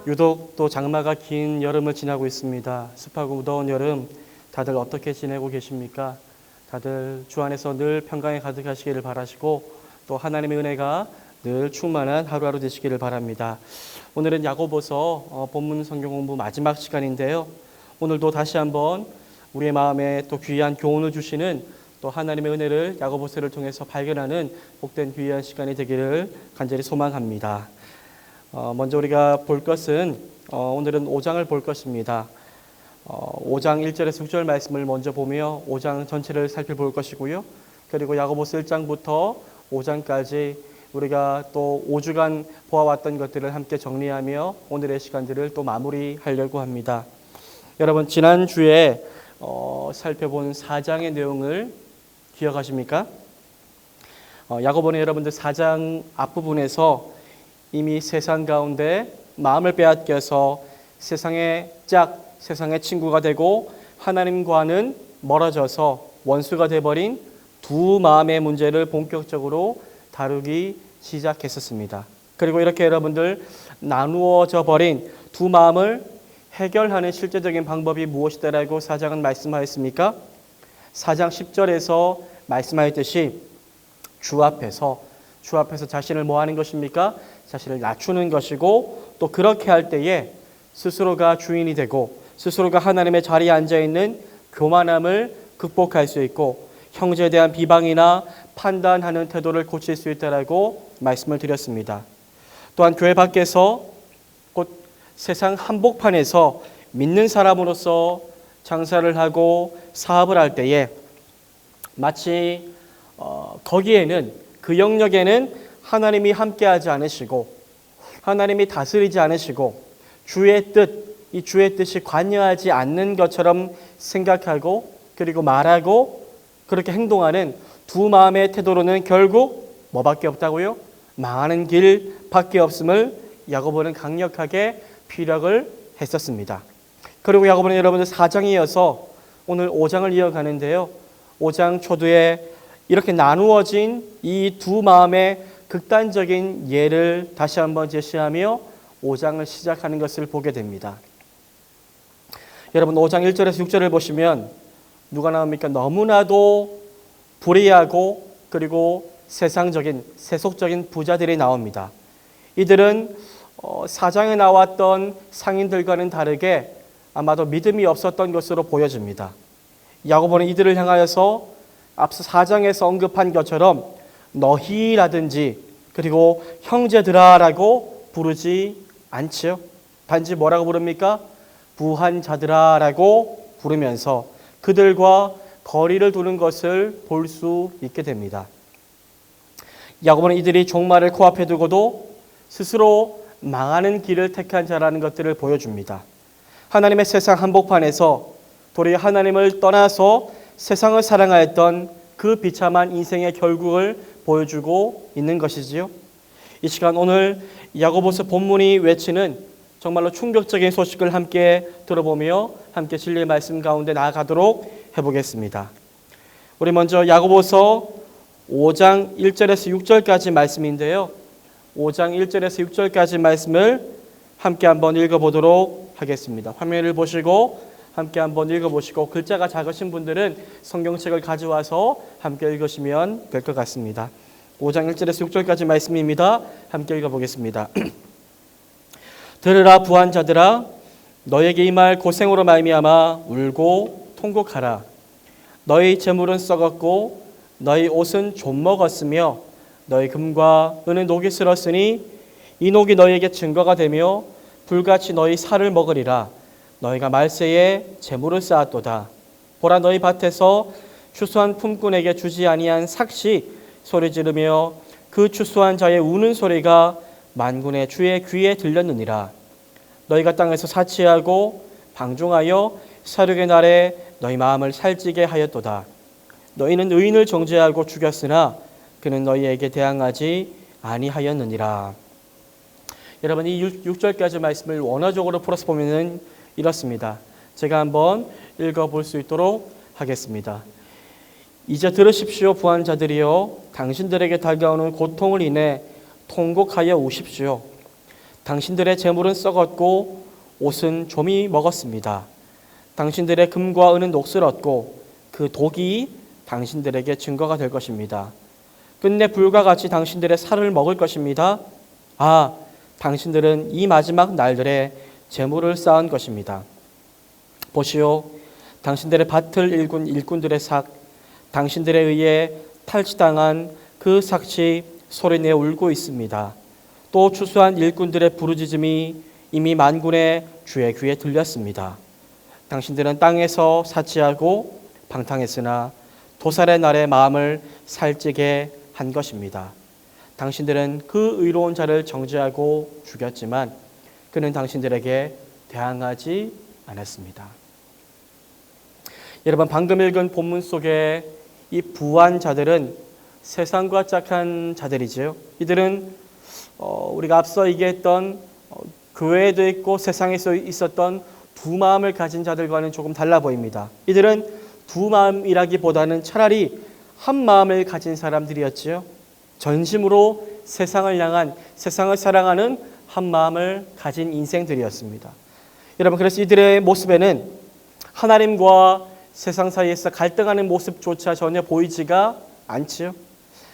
유독 또 장마가 긴 여름을 지나고 있습니다. 습하고 무더운 여름 다들 어떻게 지내고 계십니까? 다들 주 안에서 늘 평강에 가득하시기를 바라시고 또 하나님의 은혜가 늘 충만한 하루하루 되시기를 바랍니다. 오늘은 야고보서 본문 성경 공부 마지막 시간인데요. 오늘도 다시 한번 우리의 마음에 또 귀한 교훈을 주시는 또 하나님의 은혜를 야고보서를 통해서 발견하는 복된 귀한 시간이 되기를 간절히 소망합니다. 먼저 우리가 볼 것은 오늘은 5장을 볼 것입니다. 5장 1절에서 6절 말씀을 먼저 보며 5장 전체를 살펴볼 것이고요. 그리고 야고보서 1장부터 5장까지 우리가 또 5주간 보아왔던 것들을 함께 정리하며 오늘의 시간들을 또 마무리하려고 합니다. 여러분 지난주에 살펴본 4장의 내용을 기억하십니까? 야고보는 여러분들 4장 앞부분에서 이미 세상 가운데 마음을 빼앗겨서 세상의 친구가 되고 하나님과는 멀어져서 원수가 되어버린 두 마음의 문제를 본격적으로 다루기 시작했었습니다. 그리고 이렇게 여러분들 나누어져 버린 두 마음을 해결하는 실제적인 방법이 무엇이다라고 4장은 말씀하였습니까? 4장 10절에서 말씀하였듯이 주 앞에서 자신을 뭐 하는 것입니까? 자신을 낮추는 것이고 또 그렇게 할 때에 스스로가 주인이 되고 스스로가 하나님의 자리에 앉아있는 교만함을 극복할 수 있고 형제에 대한 비방이나 판단하는 태도를 고칠 수 있다라고 말씀을 드렸습니다. 또한 교회 밖에서 곧 세상 한복판에서 믿는 사람으로서 장사를 하고 사업을 할 때에 마치 거기에는 그 영역에는 하나님이 함께하지 않으시고 하나님이 다스리지 않으시고 주의 뜻이 관여하지 않는 것처럼 생각하고 그리고 말하고 그렇게 행동하는 두 마음의 태도로는 결국 뭐밖에 없다고요? 망하는 길밖에 없음을 야고보는 강력하게 피력을 했었습니다. 그리고 야고보는 여러분들 4장에 이어서 오늘 5장을 이어가는데요. 5장 초두에 이렇게 나누어진 이 두 마음의 극단적인 예를 다시 한번 제시하며 5장을 시작하는 것을 보게 됩니다. 여러분 5장 1절에서 6절을 보시면 누가 나옵니까? 너무나도 불의하고 그리고 세속적인 부자들이 나옵니다. 이들은 4장에 나왔던 상인들과는 다르게 아마도 믿음이 없었던 것으로 보여집니다. 야고보는 이들을 향하여서 앞서 4장에서 언급한 것처럼 너희라든지 그리고 형제들아라고 부르지 않지요. 단지 뭐라고 부릅니까? 부한자들아라고 부르면서 그들과 거리를 두는 것을 볼 수 있게 됩니다. 야고보는 이들이 종말을 코앞에 두고도 스스로 망하는 길을 택한 자라는 것들을 보여줍니다. 하나님의 세상 한복판에서 도리어 하나님을 떠나서 세상을 사랑하였던 그 비참한 인생의 결국을 보여주고 있는 것이지요. 이 시간 오늘 야고보서 본문이 외치는 정말로 충격적인 소식을 함께 들어보며 함께 진리의 말씀 가운데 나아가도록 해보겠습니다. 우리 먼저 야고보서 5장 1절에서 6절까지 말씀인데요. 5장 1절에서 6절까지 말씀을 함께 한번 읽어보도록 하겠습니다. 화면을 보시고 함께 한번 읽어보시고 글자가 작으신 분들은 성경책을 가져와서 함께 읽으시면 될 것 같습니다. 5장 1절에서 6절까지 말씀입니다. 함께 읽어보겠습니다. 들으라 부한자들아 너에게 이 말 고생으로 말미암아 울고 통곡하라. 너희 재물은 썩었고 너희 옷은 좀 먹었으며 너희 금과 은은 녹이 슬었으니 이 녹이 너희에게 증거가 되며 불같이 너희 살을 먹으리라. 너희가 말세에 재물을 쌓았도다. 보라 너희 밭에서 추수한 품꾼에게 주지 아니한 삭시 소리 지르며 그 추수한 자의 우는 소리가 만군의 주의 귀에 들렸느니라. 너희가 땅에서 사치하고 방종하여 사륙의 날에 너희 마음을 살찌게 하였도다. 너희는 의인을 정죄하고 죽였으나 그는 너희에게 대항하지 아니하였느니라. 여러분 이 6절까지 말씀을 원어적으로 풀어서 보면은 이렇습니다. 제가 한번 읽어볼 수 있도록 하겠습니다. 이제 들으십시오 부한자들이여 당신들에게 다가오는 고통을 인해 통곡하여 우십시오. 당신들의 재물은 썩었고 옷은 좀이 먹었습니다. 당신들의 금과 은은 녹슬었고 그 독이 당신들에게 증거가 될 것입니다. 끝내 불과 같이 당신들의 살을 먹을 것입니다. 아, 당신들은 이 마지막 날들에 재물을 쌓은 것입니다. 보시오, 당신들의 밭을 일군 일꾼들의 삭, 당신들에 의해 탈취당한 그 삭이 소리내어 울고 있습니다. 또 추수한 일꾼들의 부르짖음이 이미 만군의 주의 귀에 들렸습니다. 당신들은 땅에서 사치하고 방탕했으나 도살의 날에 마음을 살찌게 한 것입니다. 당신들은 그 의로운 자를 정죄하고 죽였지만 그는 당신들에게 대항하지 않았습니다. 여러분, 방금 읽은 본문 속에 이 부한 자들은 세상과 짝한 자들이지요. 이들은 우리가 앞서 얘기했던 교회에도 있고 세상에서 있었던 두 마음을 가진 자들과는 조금 달라 보입니다. 이들은 두 마음이라기보다는 차라리 한 마음을 가진 사람들이었지요. 전심으로 세상을 향한, 세상을 사랑하는 한 마음을 가진 인생들이었습니다. 여러분, 그래서 이들의 모습에는 하나님과 세상 사이에서 갈등하는 모습조차 전혀 보이지가 않지요.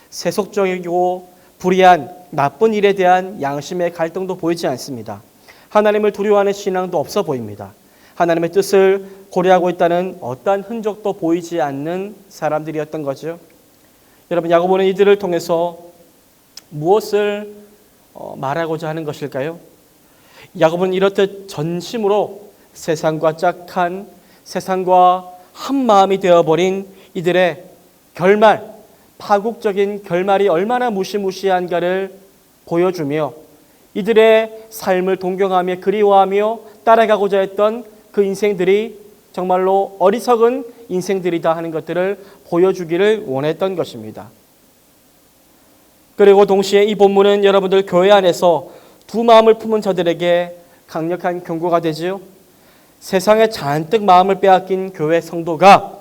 세속적이고 불의한 나쁜 일에 대한 양심의 갈등도 보이지 않습니다. 하나님을 두려워하는 신앙도 없어 보입니다. 하나님의 뜻을 고려하고 있다는 어떠한 흔적도 보이지 않는 사람들이었던 거죠. 여러분, 야고보는 이들을 통해서 무엇을 말하고자 하는 것일까요? 야고보는 이렇듯 전심으로 세상과 짝한, 세상과 한 마음이 되어버린 이들의 결말, 파국적인 결말이 얼마나 무시무시한가를 보여주며 이들의 삶을 동경하며 그리워하며 따라가고자 했던 그 인생들이 정말로 어리석은 인생들이다 하는 것들을 보여주기를 원했던 것입니다. 그리고 동시에 이 본문은 여러분들 교회 안에서 두 마음을 품은 자들에게 강력한 경고가 되지요. 세상에 잔뜩 마음을 빼앗긴 교회 성도가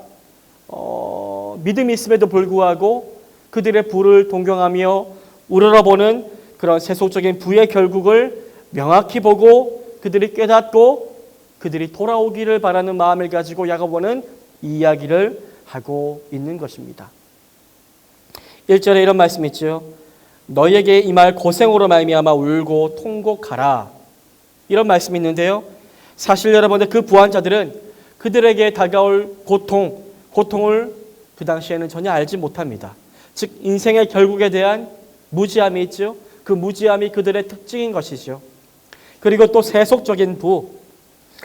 믿음이 있음에도 불구하고 그들의 부를 동경하며 우러러보는 그런 세속적인 부의 결국을 명확히 보고 그들이 깨닫고 그들이 돌아오기를 바라는 마음을 가지고 야고보는 이 이야기를 하고 있는 것입니다. 1절에 이런 말씀이 있죠. 너희에게 임할 고생으로 말미암아 울고 통곡하라. 이런 말씀이 있는데요. 사실 여러분들 그 부한 자들은 그들에게 다가올 고통을 그 당시에는 전혀 알지 못합니다. 즉 인생의 결국에 대한 무지함이 있죠. 그 무지함이 그들의 특징인 것이죠. 그리고 또 세속적인 부,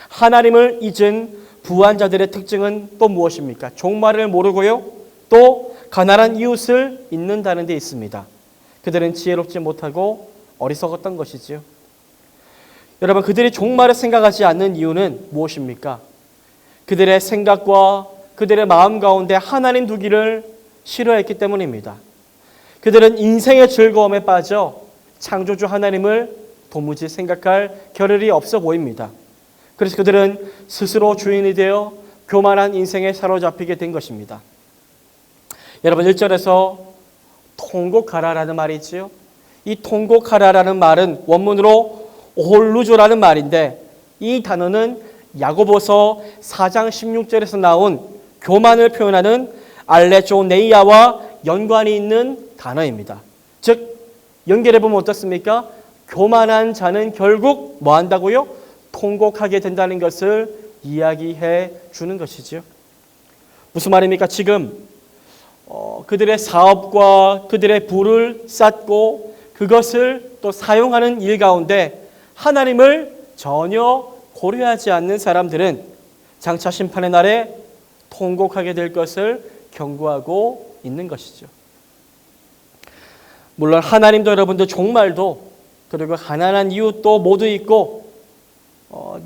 하나님을 잊은 부한 자들의 특징은 또 무엇입니까? 종말을 모르고요. 또 가난한 이웃을 잊는다는 데 있습니다. 그들은 지혜롭지 못하고 어리석었던 것이지요. 여러분, 그들이 종말을 생각하지 않는 이유는 무엇입니까? 그들의 생각과 그들의 마음 가운데 하나님 두기를 싫어했기 때문입니다. 그들은 인생의 즐거움에 빠져 창조주 하나님을 도무지 생각할 겨를이 없어 보입니다. 그래서 그들은 스스로 주인이 되어 교만한 인생에 사로잡히게 된 것입니다. 여러분, 1절에서 통곡하라라는 말이 있지요. 이 통곡하라라는 말은 원문으로 오홀루조라는 말인데 이 단어는 야고보서 4장 16절에서 나온 교만을 표현하는 알레조네이아와 연관이 있는 단어입니다. 즉 연결해보면 어떻습니까? 교만한 자는 결국 뭐 한다고요? 통곡하게 된다는 것을 이야기해 주는 것이죠. 무슨 말입니까? 지금 그들의 사업과 그들의 부를 쌓고 그것을 또 사용하는 일 가운데 하나님을 전혀 고려하지 않는 사람들은 장차 심판의 날에 통곡하게 될 것을 경고하고 있는 것이죠. 물론 하나님도 여러분들 종말도 그리고 가난한 이웃도 모두 있고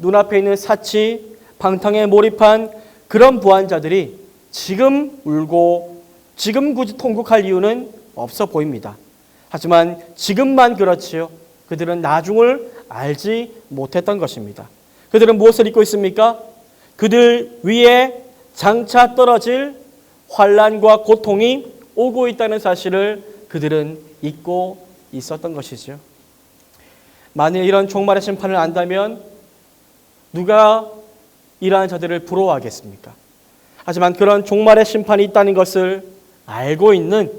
눈앞에 있는 사치, 방탕에 몰입한 그런 부한 자들이 지금 울고 지금 굳이 통곡할 이유는 없어 보입니다. 하지만 지금만 그렇지요. 그들은 나중을 알지 못했던 것입니다. 그들은 무엇을 잊고 있습니까? 그들 위에 장차 떨어질 환난과 고통이 오고 있다는 사실을 그들은 잊고 있었던 것이죠. 만일 이런 종말의 심판을 안다면 누가 이러한 자들을 부러워하겠습니까? 하지만 그런 종말의 심판이 있다는 것을 알고 있는,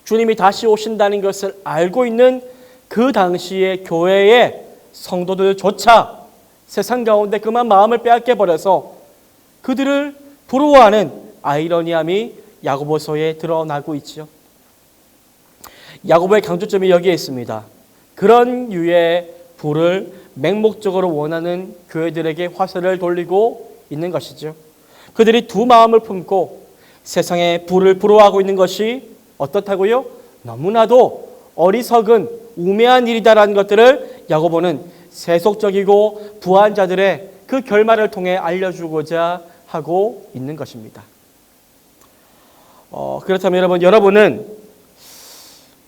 주님이 다시 오신다는 것을 알고 있는 그 당시의 교회의 성도들조차 세상 가운데 그만 마음을 빼앗겨 버려서 그들을 부러워하는 아이러니함이 야고보서에 드러나고 있죠. 야고보의 강조점이 여기에 있습니다. 그런 유의 부를 맹목적으로 원하는 교회들에게 화살을 돌리고 있는 것이죠. 그들이 두 마음을 품고 세상의 부를 부러워하고 있는 것이 어떻다고요? 너무나도 어리석은 우매한 일이다라는 것들을 야고보는 세속적이고 부한 자들의 그 결말을 통해 알려주고자 하고 있는 것입니다. 그렇다면 여러분은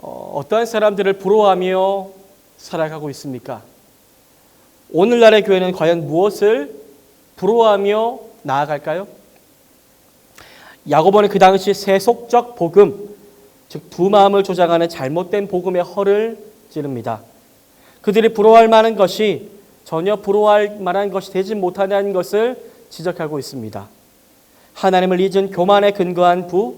어떠한 사람들을 부러워하며 살아가고 있습니까? 오늘날의 교회는 과연 무엇을 부러워하며 나아갈까요? 야고보는 그 당시 세속적 복음, 즉 두 마음을 조장하는 잘못된 복음의 허를 찌릅니다. 그들이 부러워할 만한 것이 전혀 부러워할 만한 것이 되지 못하는 것을 지적하고 있습니다. 하나님을 잊은 교만에 근거한 부,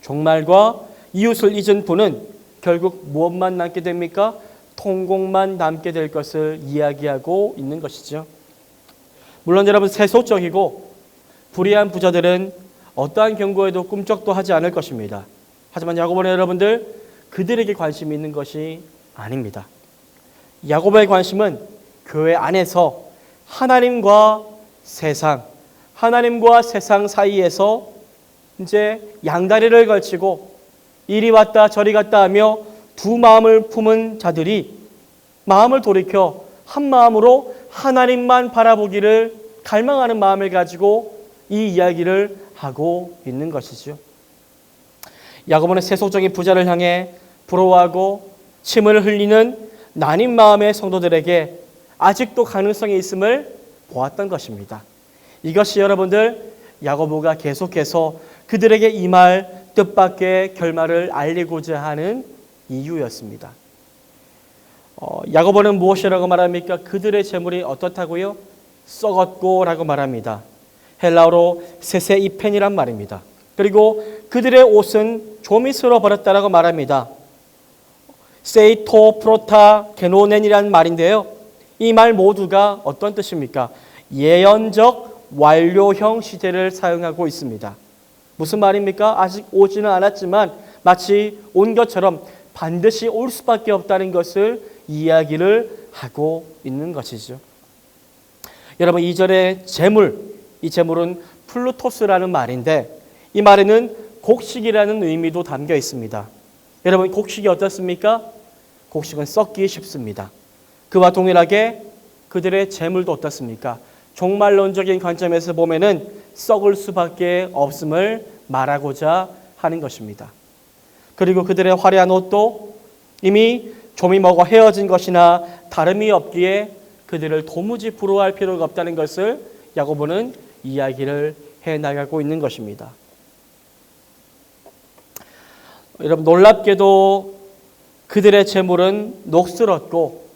종말과 이웃을 잊은 부는 결국 무엇만 남게 됩니까? 통곡만 남게 될 것을 이야기하고 있는 것이죠. 물론 여러분, 세속적이고 불의한 부자들은 어떠한 경고에도 꿈쩍도 하지 않을 것입니다. 하지만 야고보는 여러분들, 그들에게 관심이 있는 것이 아닙니다. 야고보의 관심은 교회 안에서 하나님과 세상 사이에서 이제 양다리를 걸치고 이리 왔다 저리 갔다 하며 두 마음을 품은 자들이 마음을 돌이켜 한 마음으로 하나님만 바라보기를 갈망하는 마음을 가지고 이 이야기를 하고 있는 것이죠. 야고보는 세속적인 부자를 향해 부러워하고 침을 흘리는 나뉜 마음의 성도들에게 아직도 가능성이 있음을 보았던 것입니다. 이것이 여러분들, 야고보가 계속해서 그들에게 이 말 뜻밖의 결말을 알리고자 하는 이유였습니다. 야고보는 무엇이라고 말합니까? 그들의 재물이 어떻다고요? 썩었고 라고 말합니다. 헬라어로 세세이펜이란 말입니다. 그리고 그들의 옷은 좀이 쓸어버렸다라고 말합니다. 세이토 프로타 게노넨이라는 말인데요. 이 말 모두가 어떤 뜻입니까? 예언적 완료형 시제를 사용하고 있습니다. 무슨 말입니까? 아직 오지는 않았지만 마치 온 것처럼 반드시 올 수밖에 없다는 것을 이야기를 하고 있는 것이죠. 여러분, 2절의 재물, 이 재물은 플루토스라는 말인데 이 말에는 곡식이라는 의미도 담겨 있습니다. 여러분, 곡식이 어떻습니까? 곡식은 썩기 쉽습니다. 그와 동일하게 그들의 재물도 어떻습니까? 종말론적인 관점에서 보면은 썩을 수밖에 없음을 말하고자 하는 것입니다. 그리고 그들의 화려한 옷도 이미 좀이 먹어 헤어진 것이나 다름이 없기에 그들을 도무지 부러워할 필요가 없다는 것을 야고보는 이야기를 해나가고 있는 것입니다. 여러분, 놀랍게도 그들의 재물은 녹슬었고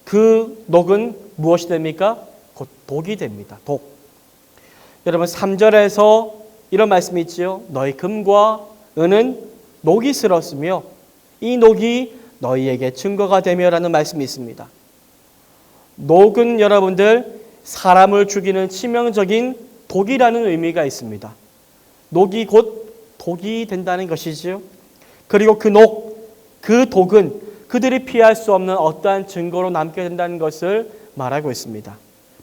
그 녹은 무엇이 됩니까? 곧 독이 됩니다. 독. 여러분, 3절에서 이런 말씀이 있지요. 너희 금과 은은 녹이 슬었으며 이 녹이 너희에게 증거가 되며라는 말씀이 있습니다. 녹은 여러분들, 사람을 죽이는 치명적인 독이라는 의미가 있습니다. 녹이 곧 독이 된다는 것이지요. 그리고 그 녹, 그 독은 그들이 피할 수 없는 어떠한 증거로 남게 된다는 것을 말하고 있습니다.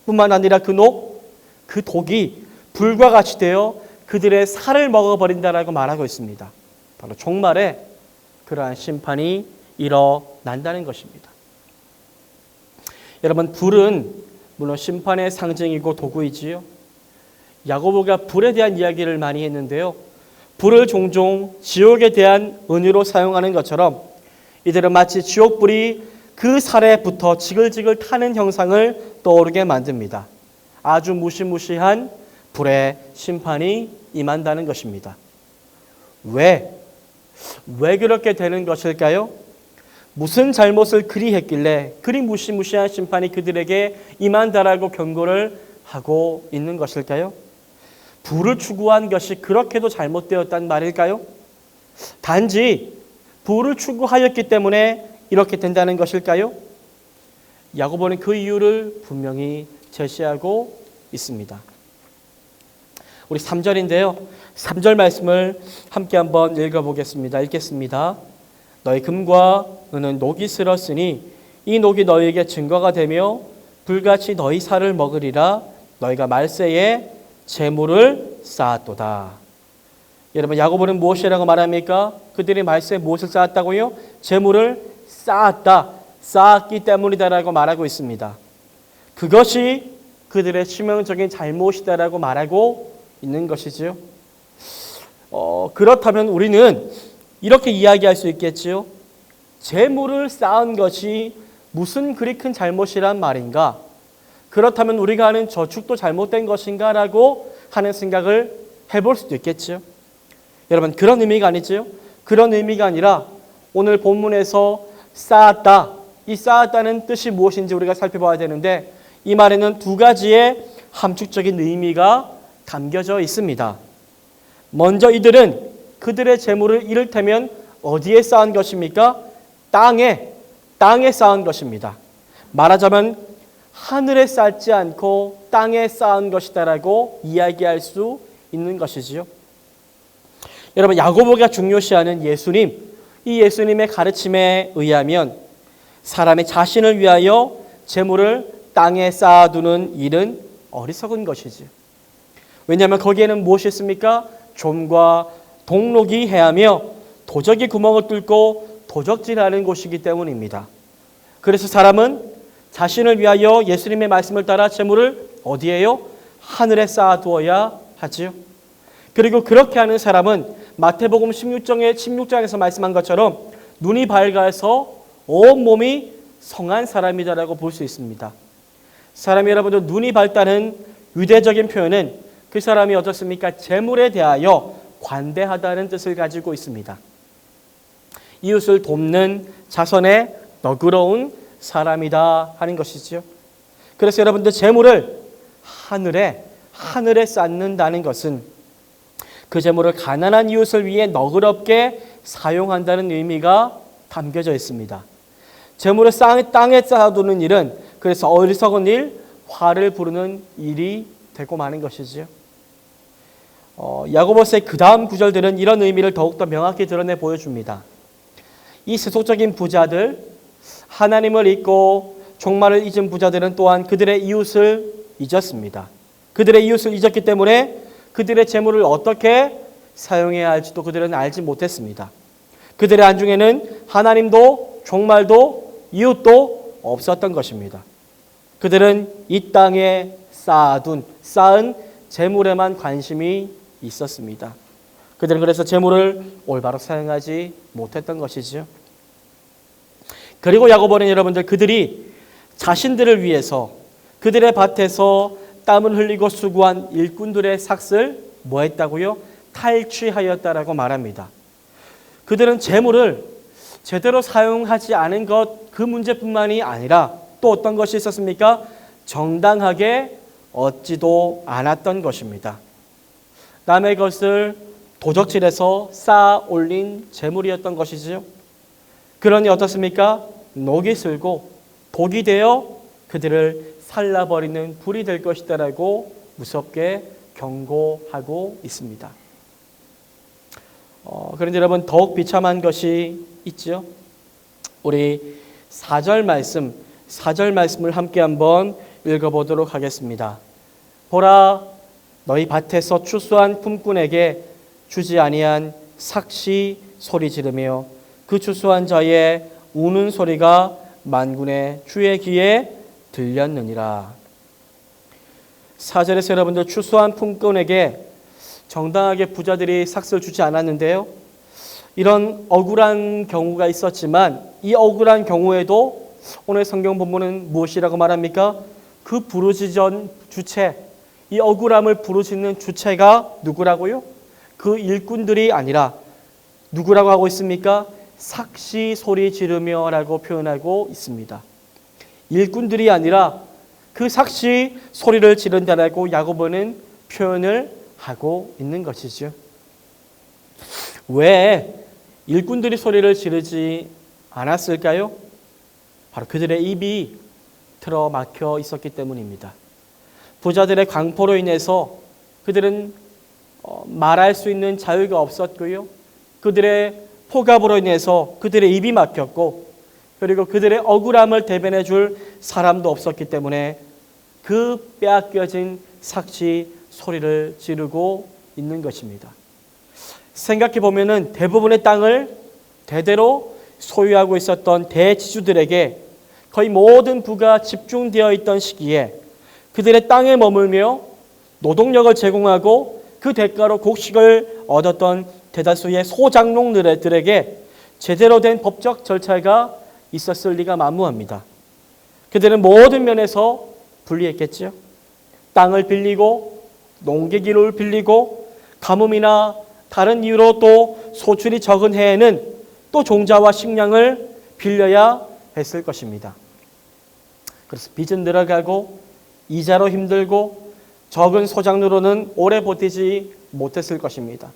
뿐만 아니라 그 녹, 그 독이 불과 같이 되어 그들의 살을 먹어버린다라고 말하고 있습니다. 바로 종말에 그러한 심판이 일어난다는 것입니다. 여러분, 불은 물론 심판의 상징이고 도구이지요. 야고보가 불에 대한 이야기를 많이 했는데요. 불을 종종 지옥에 대한 은유로 사용하는 것처럼 이들은 마치 지옥불이 그 살에 붙어 지글지글 타는 형상을 떠오르게 만듭니다. 아주 무시무시한 불의 심판이 임한다는 것입니다. 왜 그렇게 되는 것일까요? 무슨 잘못을 그리 했길래 그리 무시무시한 심판이 그들에게 임한다라고 경고를 하고 있는 것일까요? 부를 추구한 것이 그렇게도 잘못되었단 말일까요? 단지 부를 추구하였기 때문에 이렇게 된다는 것일까요? 야고보는 그 이유를 분명히 제시하고 있습니다. 우리 3절인데요. 3절 말씀을 함께 한번 읽어보겠습니다. 읽겠습니다. 너희 금과 은은 녹이 슬었으니 이 녹이 너희에게 증거가 되며 불같이 너희 살을 먹으리라. 너희가 말세에 재물을 쌓았도다. 여러분, 야고보는 무엇이라고 말합니까? 그들이 말세에 무엇을 쌓았다고요? 재물을 쌓았다. 쌓았기 때문이다라고 말하고 있습니다. 그것이 그들의 치명적인 잘못이다라고 말하고 있는 것이지요. 그렇다면 우리는 이렇게 이야기할 수 있겠지요. 재물을 쌓은 것이 무슨 그리 큰 잘못이란 말인가? 그렇다면 우리가 하는 저축도 잘못된 것인가라고 하는 생각을 해볼 수도 있겠지요. 여러분, 그런 의미가 아니지요. 그런 의미가 아니라 오늘 본문에서 쌓았다. 이 쌓았다는 뜻이 무엇인지 우리가 살펴봐야 되는데 이 말에는 두 가지의 함축적인 의미가 담겨져 있습니다. 먼저 이들은 그들의 재물을 이를테면 어디에 쌓은 것입니까? 땅에 쌓은 것입니다. 말하자면 하늘에 쌓지 않고 땅에 쌓은 것이다라고 이야기할 수 있는 것이지요. 여러분, 야고보가 중요시하는 예수님, 이 예수님의 가르침에 의하면 사람이 자신을 위하여 재물을 땅에 쌓아두는 일은 어리석은 것이지요. 왜냐하면 거기에는 무엇이 있습니까? 좀과 동록이 해하며 도적이 구멍을 뚫고 도적질하는 곳이기 때문입니다. 그래서 사람은 자신을 위하여 예수님의 말씀을 따라 재물을 어디에요? 하늘에 쌓아두어야 하지요. 그리고 그렇게 하는 사람은 마태복음 16장에서 말씀한 것처럼 눈이 밝아서 온몸이 성한 사람이다라고 볼 수 있습니다. 사람이 여러분들 눈이 밝다는 유대적인 표현은 그 사람이 어떻습니까? 재물에 대하여 관대하다는 뜻을 가지고 있습니다. 이웃을 돕는 자선의 너그러운 사람이다 하는 것이죠. 그래서 여러분들 재물을 하늘에 쌓는다는 것은 그 재물을 가난한 이웃을 위해 너그럽게 사용한다는 의미가 담겨져 있습니다. 재물을 땅에 쌓아두는 일은 그래서 어리석은 일, 화를 부르는 일이 되고 마는 것이지요. 야고보서의 그 다음 구절들은 이런 의미를 더욱더 명확히 드러내 보여줍니다. 이 세속적인 부자들, 하나님을 잊고 종말을 잊은 부자들은 또한 그들의 이웃을 잊었습니다. 그들의 이웃을 잊었기 때문에 그들의 재물을 어떻게 사용해야 할지도 그들은 알지 못했습니다. 그들의 안중에는 하나님도 종말도 이웃도 없었던 것입니다. 그들은 이 땅에 쌓은 재물에만 관심이 있었습니다. 그들은 그래서 재물을 올바로 사용하지 못했던 것이죠. 그리고 야고보는 여러분들 그들이 자신들을 위해서 그들의 밭에서 땀을 흘리고 수고한 일꾼들의 삭을 뭐 했다고요? 탈취하였다라고 말합니다. 그들은 재물을 제대로 사용하지 않은 것 그 문제뿐만이 아니라 또 어떤 것이 있었습니까? 정당하게 얻지도 않았던 것입니다. 남의 것을 도적질해서 쌓아 올린 재물이었던 것이지요. 그러니 어떻습니까? 녹이 슬고 독이 되어 그들을 살라버리는 불이 될 것이다라고 무섭게 경고하고 있습니다. 그런데 여러분 더욱 비참한 것이 있죠. 우리 4절 말씀을 함께 한번 읽어보도록 하겠습니다. 보라, 너희 밭에서 추수한 품꾼에게 주지 아니한 삭시 소리 지르며 그 추수한 자의 우는 소리가 만군의 주의 귀에 들렸느니라. 4절에서 여러분들 추수한 품꾼에게 정당하게 부자들이 삭스를 주지 않았는데요. 이런 억울한 경우가 있었지만 이 억울한 경우에도 오늘 성경 본문은 무엇이라고 말합니까? 그 부르짖은 주체, 이 억울함을 부르짖는 주체가 누구라고요? 그 일꾼들이 아니라 누구라고 하고 있습니까? 삭시 소리 지르며 라고 표현하고 있습니다. 일꾼들이 아니라 그 삭시 소리를 지른다라고 야고보는 표현을 하고 있는 것이죠. 왜 일꾼들이 소리를 지르지 않았을까요? 바로 그들의 입이 틀어막혀 있었기 때문입니다. 부자들의 강포로 인해서 그들은 말할 수 있는 자유가 없었고요. 그들의 포갑으로 인해서 그들의 입이 막혔고, 그리고 그들의 억울함을 대변해 줄 사람도 없었기 때문에 그 빼앗겨진 삭시 소리를 지르고 있는 것입니다. 생각해 보면은 대부분의 땅을 대대로 소유하고 있었던 대지주들에게 거의 모든 부가 집중되어 있던 시기에 그들의 땅에 머물며 노동력을 제공하고 그 대가로 곡식을 얻었던 대다수의 소장농들에게 제대로 된 법적 절차가 있었을 리가 만무합니다. 그들은 모든 면에서 불리했겠죠. 땅을 빌리고 농기구를 빌리고 가뭄이나 다른 이유로 또 소출이 적은 해에는 또 종자와 식량을 빌려야 했을 것입니다. 그래서 빚은 늘어가고 이자로 힘들고 적은 소장료로는 오래 버티지 못했을 것입니다.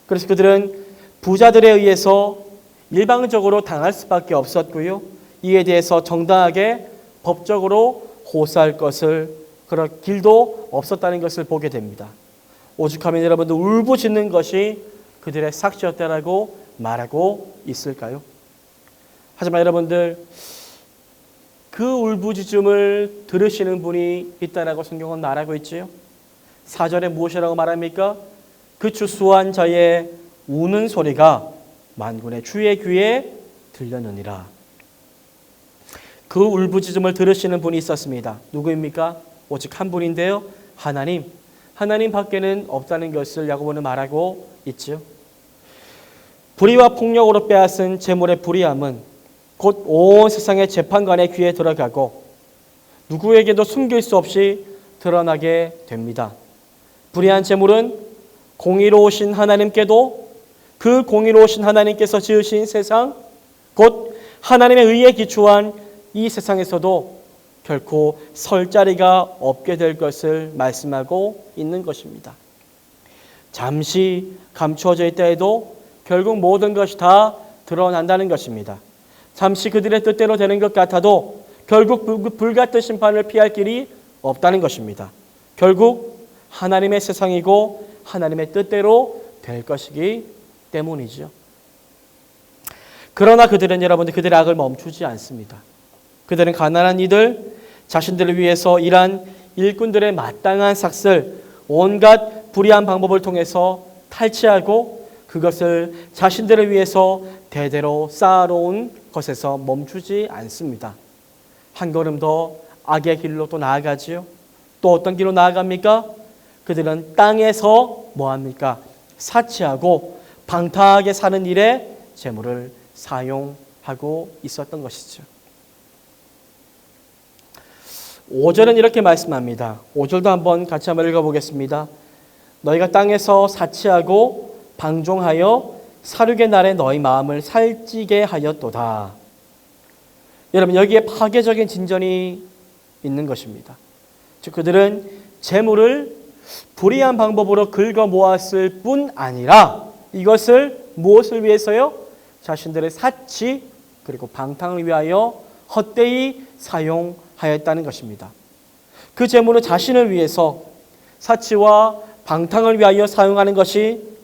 그래서 그들은 부자들에 의해서 일방적으로 당할 수밖에 없었고요. 이에 대해서 정당하게 법적으로 호소할 것을 그런 길도 없었다는 것을 보게 됩니다. 오죽하면 여러분들 울부짖는 것이 그들의 삭시였다라고 말하고 있을까요? 하지만 여러분들 그 울부짖음을 들으시는 분이 있다라고 성경은 말하고 있지요. 4절에 무엇이라고 말합니까? 그 추수한 자의 우는 소리가 만군의 주의 귀에 들렸느니라. 그 울부짖음을 들으시는 분이 있었습니다. 누구입니까? 오직 한 분인데요. 하나님. 하나님 밖에는 없다는 것을 야고보는 말하고 있죠. 불의와 폭력으로 빼앗은 재물의 불의함은 곧 온 세상의 재판관의 귀에 들어가고 누구에게도 숨길 수 없이 드러나게 됩니다. 불의한 재물은 공의로우신 하나님께도 그 공의로우신 하나님께서 지으신 세상, 곧 하나님의 의에 기초한 이 세상에서도 결코 설 자리가 없게 될 것을 말씀하고 있는 것입니다. 잠시 감추어져 있다 해도 결국 모든 것이 다 드러난다는 것입니다. 잠시 그들의 뜻대로 되는 것 같아도 결국 불같은 심판을 피할 길이 없다는 것입니다. 결국 하나님의 세상이고 하나님의 뜻대로 될 것이기 때문이죠. 그러나 그들은 여러분들 그들의 악을 멈추지 않습니다. 그들은 가난한 이들, 자신들을 위해서 일한 일꾼들의 마땅한 삭슬, 온갖 불의한 방법을 통해서 탈취하고 그것을 자신들을 위해서 대대로 쌓아놓은 것에서 멈추지 않습니다. 한 걸음 더 악의 길로 또 나아가지요. 또 어떤 길로 나아갑니까? 그들은 땅에서 뭐합니까? 사치하고 방탕하게 사는 일에 재물을 사용하고 있었던 것이죠. 5절은 이렇게 말씀합니다. 5절도 같이 한번 읽어보겠습니다. 너희가 땅에서 사치하고 방종하여 살육의 날에 너희 마음을 살찌게 하였도다. 여러분 여기에 파괴적인 진전이 있는 것입니다. 즉 그들은 재물을 불의한 방법으로 긁어 모았을 뿐 아니라 이것을 무엇을 위해서요? 자신들의 사치 그리고 방탕을 위하여 헛되이 사용하였다는 것입니다. 그 재물은 자신을 위해서 사치와 방탕을 위하여 사용하는 것이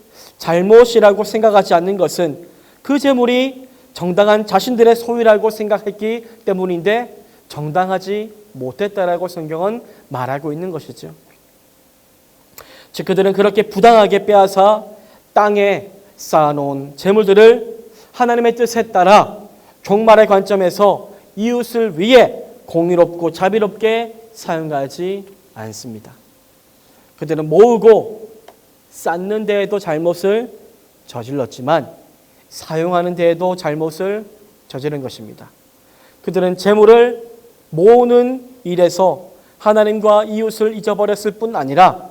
잘못이라고 생각하지 않는 것은 그 재물이 정당한 자신들의 소유라고 생각했기 때문인데 정당하지 못했다라고 성경은 말하고 있는 것이죠. 즉 그들은 그렇게 부당하게 빼앗아 땅에 쌓아놓은 재물들을 하나님의 뜻에 따라 종말의 관점에서 이웃을 위해 공의롭고 자비롭게 사용하지 않습니다. 그들은 모으고 쌓는 데에도 잘못을 저질렀지만 사용하는 데에도 잘못을 저지른 것입니다. 그들은 재물을 모으는 일에서 하나님과 이웃을 잊어버렸을 뿐 아니라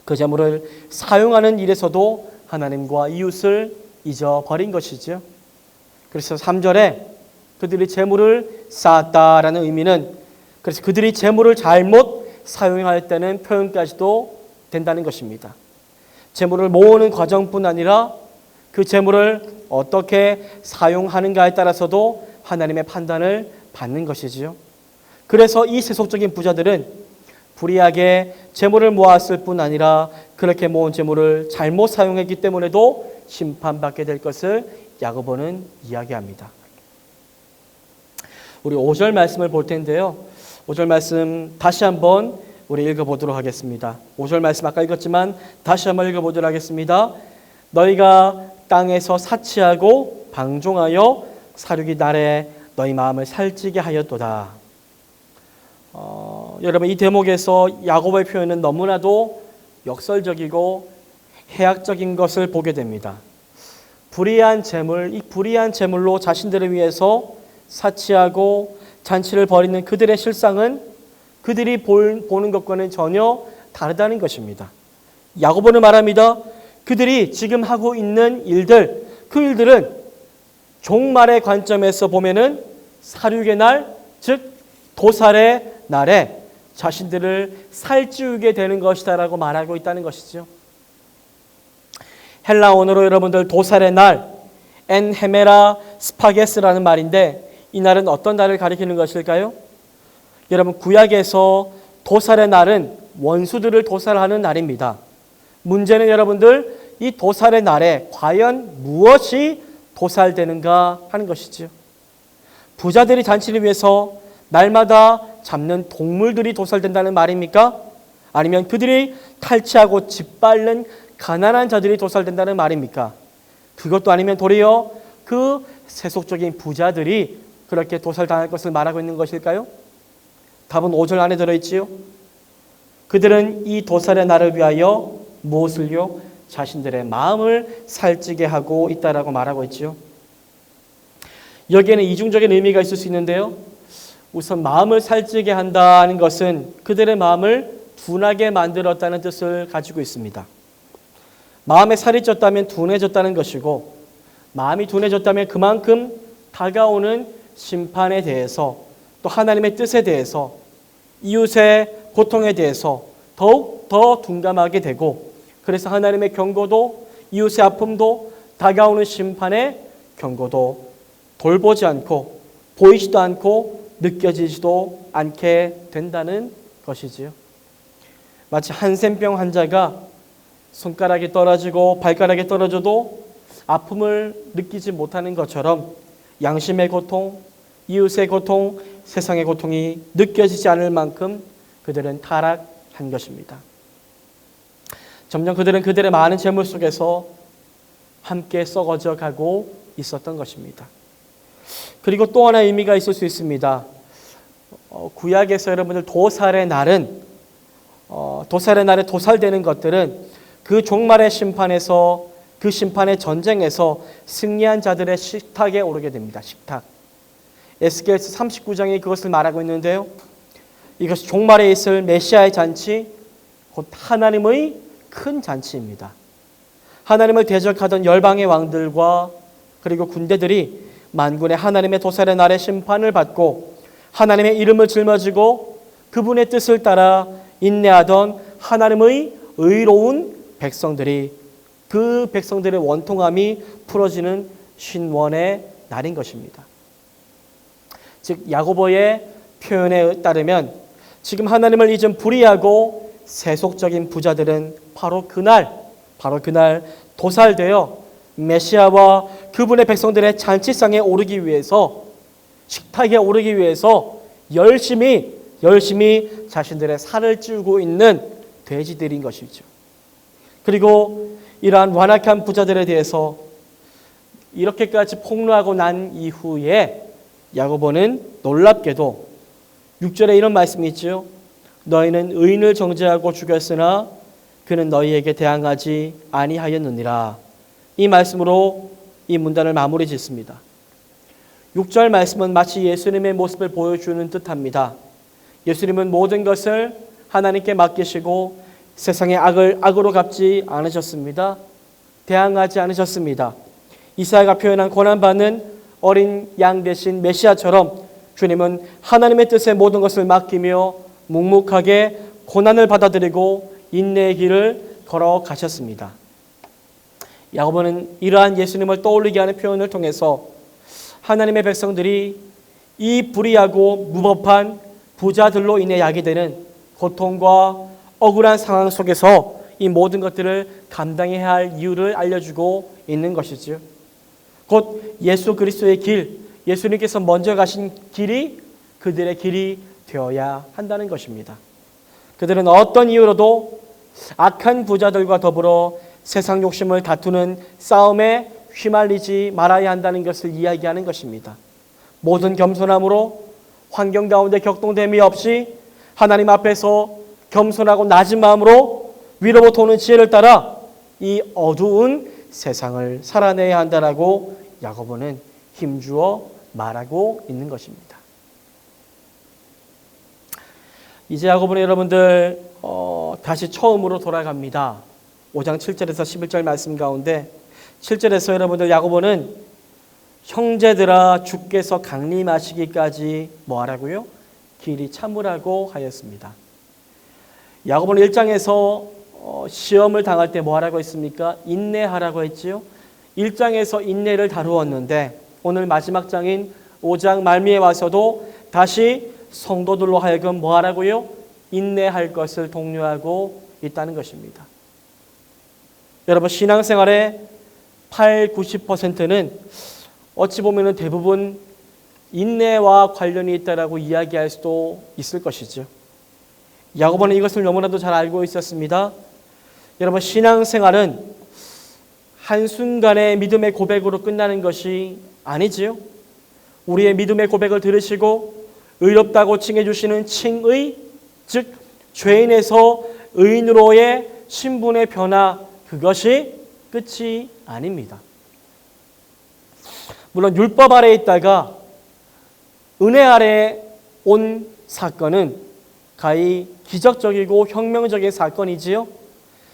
그 재물을 사용하는 일에서도 하나님과 이웃을 잊어버린 것이죠. 그래서 3절에 그들이 재물을 쌓았다라는 의미는 그래서 그들이 재물을 잘못 사용할 때는 표현까지도 된다는 것입니다. 재물을 모으는 과정뿐 아니라 그 재물을 어떻게 사용하는가에 따라서도 하나님의 판단을 받는 것이지요. 그래서 이 세속적인 부자들은 불의하게 재물을 모았을 뿐 아니라 그렇게 모은 재물을 잘못 사용했기 때문에도 심판받게 될 것을 야고보는 이야기합니다. 우리 5절 말씀을 볼 텐데요. 5절 말씀 다시 한번 우리 읽어보도록 하겠습니다. 5절 말씀 아까 읽었지만 다시 한번 읽어보도록 하겠습니다. 너희가 땅에서 사치하고 방종하여 사륙이 날에 너희 마음을 살찌게 하였도다. 여러분 이 대목에서 야고보의 표현은 너무나도 역설적이고 해악적인 것을 보게 됩니다. 불의한 재물, 이 불의한 재물로 자신들을 위해서 사치하고 잔치를 벌이는 그들의 실상은 그들이 보는 것과는 전혀 다르다는 것입니다. 야고보는 말합니다. 그들이 지금 하고 있는 일들, 그 일들은 종말의 관점에서 보면은 사륙의 날, 즉 도살의 날에 자신들을 살찌우게 되는 것이다라고 말하고 있다는 것이죠. 헬라 언어로 여러분들 도살의 날, 엔 헤메라 스파게스라는 말인데 이 날은 어떤 날을 가리키는 것일까요? 여러분 구약에서 도살의 날은 원수들을 도살하는 날입니다. 문제는 여러분들 이 도살의 날에 과연 무엇이 도살되는가 하는 것이죠. 부자들이 잔치를 위해서 날마다 잡는 동물들이 도살된다는 말입니까? 아니면 그들이 탈취하고 짓밟는 가난한 자들이 도살된다는 말입니까? 그것도 아니면 도리어 그 세속적인 부자들이 그렇게 도살당할 것을 말하고 있는 것일까요? 답은 5절 안에 들어있지요. 그들은 이 도살의 날을 위하여 무엇을요? 자신들의 마음을 살찌게 하고 있다라고 말하고 있지요. 여기에는 이중적인 의미가 있을 수 있는데요. 우선 마음을 살찌게 한다는 것은 그들의 마음을 둔하게 만들었다는 뜻을 가지고 있습니다. 마음에 살이 쪘다면 둔해졌다는 것이고 마음이 둔해졌다면 그만큼 다가오는 심판에 대해서 또 하나님의 뜻에 대해서 이웃의 고통에 대해서 더욱 더 둔감하게 되고 그래서 하나님의 경고도 이웃의 아픔도 다가오는 심판의 경고도 돌보지 않고 보이지도 않고 느껴지지도 않게 된다는 것이지요. 마치 한센병 환자가 손가락이 떨어지고 발가락이 떨어져도 아픔을 느끼지 못하는 것처럼 양심의 고통, 이웃의 고통, 세상의 고통이 느껴지지 않을 만큼 그들은 타락한 것입니다. 점점 그들은 그들의 많은 재물 속에서 함께 썩어져 가고 있었던 것입니다. 그리고 또 하나의 의미가 있을 수 있습니다. 구약에서 여러분들 도살의 날에 도살되는 것들은 그 종말의 심판에서 그 심판의 전쟁에서 승리한 자들의 식탁에 오르게 됩니다. 식탁. 에스겔서 39장이 그것을 말하고 있는데요. 이것이 종말에 있을 메시아의 잔치, 곧 하나님의 큰 잔치입니다. 하나님을 대적하던 열방의 왕들과 그리고 군대들이 만군의 하나님의 도살의 날에 심판을 받고 하나님의 이름을 짊어지고 그분의 뜻을 따라 인내하던 하나님의 의로운 백성들이 그 백성들의 원통함이 풀어지는 신원의 날인 것입니다. 즉 야고보의 표현에 따르면 지금 하나님을 잊은 불의하고 세속적인 부자들은 바로 그날 도살되어 메시아와 그분의 백성들의 잔치상에 오르기 위해서 식탁에 오르기 위해서 열심히 자신들의 살을 찌우고 있는 돼지들인 것이죠. 그리고 이러한 완악한 부자들에 대해서 이렇게까지 폭로하고 난 이후에 야고보는 놀랍게도 6절에 이런 말씀이 있죠. 너희는 의인을 정죄하고 죽였으나 그는 너희에게 대항하지 아니하였느니라. 이 말씀으로 이 문단을 마무리 짓습니다. 6절 말씀은 마치 예수님의 모습을 보여주는 듯합니다. 예수님은 모든 것을 하나님께 맡기시고 세상의 악을 악으로 갚지 않으셨습니다. 대항하지 않으셨습니다. 이사야가 표현한 고난받는 어린 양 대신 메시아처럼 주님은 하나님의 뜻에 모든 것을 맡기며 묵묵하게 고난을 받아들이고 인내의 길을 걸어가셨습니다. 야고보는 이러한 예수님을 떠올리게 하는 표현을 통해서 하나님의 백성들이 이 불의하고 무법한 부자들로 인해 야기되는 고통과 억울한 상황 속에서 이 모든 것들을 감당해야 할 이유를 알려주고 있는 것이지요. 곧 예수 그리스도의 길, 예수님께서 먼저 가신 길이 그들의 길이 되어야 한다는 것입니다. 그들은 어떤 이유로도 악한 부자들과 더불어 세상 욕심을 다투는 싸움에 휘말리지 말아야 한다는 것을 이야기하는 것입니다. 모든 겸손함으로 환경 가운데 격동됨이 없이 하나님 앞에서 겸손하고 낮은 마음으로 위로부터 오는 지혜를 따라 이 어두운 세상을 살아내야 한다라고 야고보는 힘주어 말하고 있는 것입니다. 이제 야고보는 여러분들 다시 처음으로 돌아갑니다. 5장 7절에서 11절 말씀 가운데 7절에서 여러분들 야고보는 형제들아 주께서 강림하시기까지 뭐하라고요? 길이 참으라고 하였습니다. 야고보는 1장에서 시험을 당할 때 뭐하라고 했습니까? 인내하라고 했지요. 1장에서 인내를 다루었는데 오늘 마지막 장인 5장 말미에 와서도 다시 성도들로 하여금 뭐하라고요? 인내할 것을 독려하고 있다는 것입니다. 여러분 신앙생활의 80~90%는 어찌 보면 대부분 인내와 관련이 있다라고 이야기할 수도 있을 것이죠. 야고보는 이것을 너무나도 잘 알고 있었습니다. 여러분 신앙생활은 한순간의 믿음의 고백으로 끝나는 것이 아니지요. 우리의 믿음의 고백을 들으시고 의롭다고 칭해 주시는 칭의, 즉 죄인에서 의인으로의 신분의 변화, 그것이 끝이 아닙니다. 물론 율법 아래에 있다가 은혜 아래에 온 사건은 가히 기적적이고 혁명적인 사건이지요.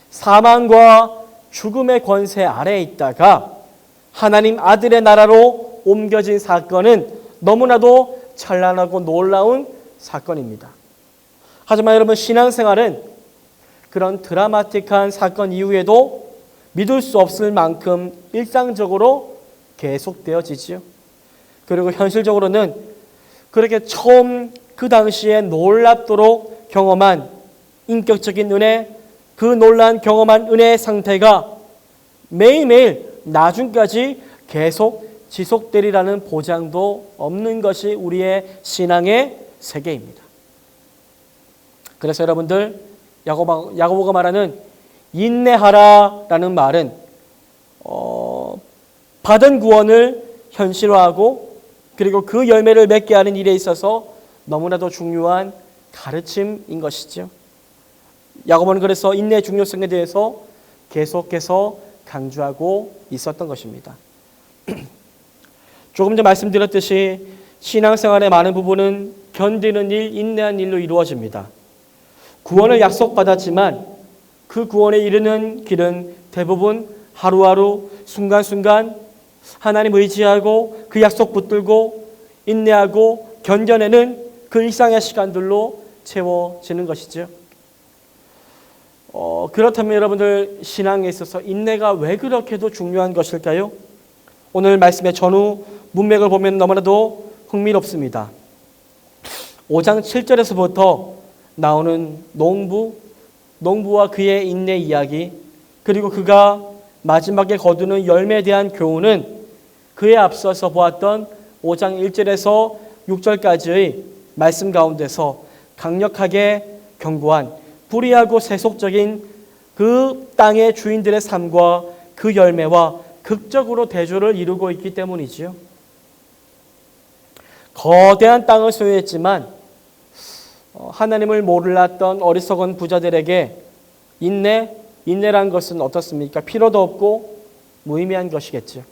사망과 죽음의 권세 아래에 있다가 하나님 아들의 나라로 옮겨진 사건은 너무나도 찬란하고 놀라운 사건입니다. 하지만 여러분 신앙생활은 그런 드라마틱한 사건 이후에도 믿을 수 없을 만큼 일상적으로 계속되어지지요. 그리고 현실적으로는 그렇게 처음 그 당시에 놀랍도록 경험한 인격적인 은혜, 그 놀란 경험한 은혜의 상태가 매일매일 나중까지 계속 지속되리라는 보장도 없는 것이 우리의 신앙의 세계입니다. 그래서 여러분들 야고보가 말하는 인내하라라는 말은 받은 구원을 현실화하고 그리고 그 열매를 맺게 하는 일에 있어서 너무나도 중요한 가르침인 것이죠. 야고보는 그래서 인내의 중요성에 대해서 계속해서 강조하고 있었던 것입니다. 조금 전 말씀드렸듯이 신앙생활의 많은 부분은 견디는 일, 인내한 일로 이루어집니다. 구원을 약속받았지만 그 구원에 이르는 길은 대부분 하루하루 순간순간 하나님 의지하고 그 약속 붙들고 인내하고 견뎌내는 그 일상의 시간들로 채워지는 것이죠. 그렇다면 여러분들 신앙에 있어서 인내가 왜 그렇게도 중요한 것일까요? 오늘 말씀의 전후 문맥을 보면 너무나도 흥미롭습니다. 5장 7절에서부터 나오는 농부와 그의 인내 이야기, 그리고 그가 마지막에 거두는 열매에 대한 교훈은 그에 앞서서 보았던 5장 1절에서 6절까지의 말씀 가운데서 강력하게 경고한 불의하고 세속적인 그 땅의 주인들의 삶과 그 열매와 극적으로 대조를 이루고 있기 때문이지요. 거대한 땅을 소유했지만 하나님을 몰랐던 어리석은 부자들에게 인내란 것은 어떻습니까? 필요도 없고 무의미한 것이겠죠.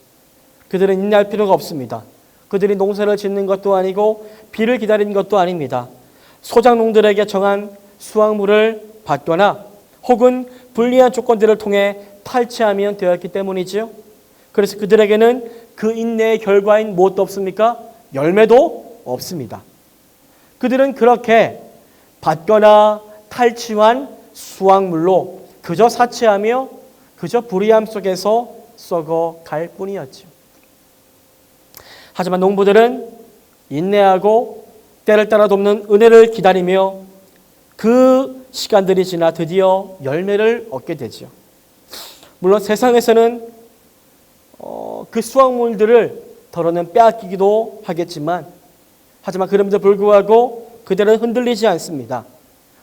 그들은 인내할 필요가 없습니다. 그들이 농사를 짓는 것도 아니고 비를 기다리는 것도 아닙니다. 소작농들에게 정한 수확물을 받거나 혹은 불리한 조건들을 통해 탈취하면 되었기 때문이지요. 그래서 그들에게는 그 인내의 결과인 무엇도 없습니까? 열매도 없습니다. 그들은 그렇게 받거나 탈취한 수확물로 그저 사치하며 그저 불의함 속에서 썩어갈 뿐이었죠. 하지만 농부들은 인내하고 때를 따라 돕는 은혜를 기다리며 그 시간들이 지나 드디어 열매를 얻게 되죠. 물론 세상에서는 그 수확물들을 더러는 빼앗기기도 하겠지만, 하지만 그럼에도 불구하고 그들은 흔들리지 않습니다.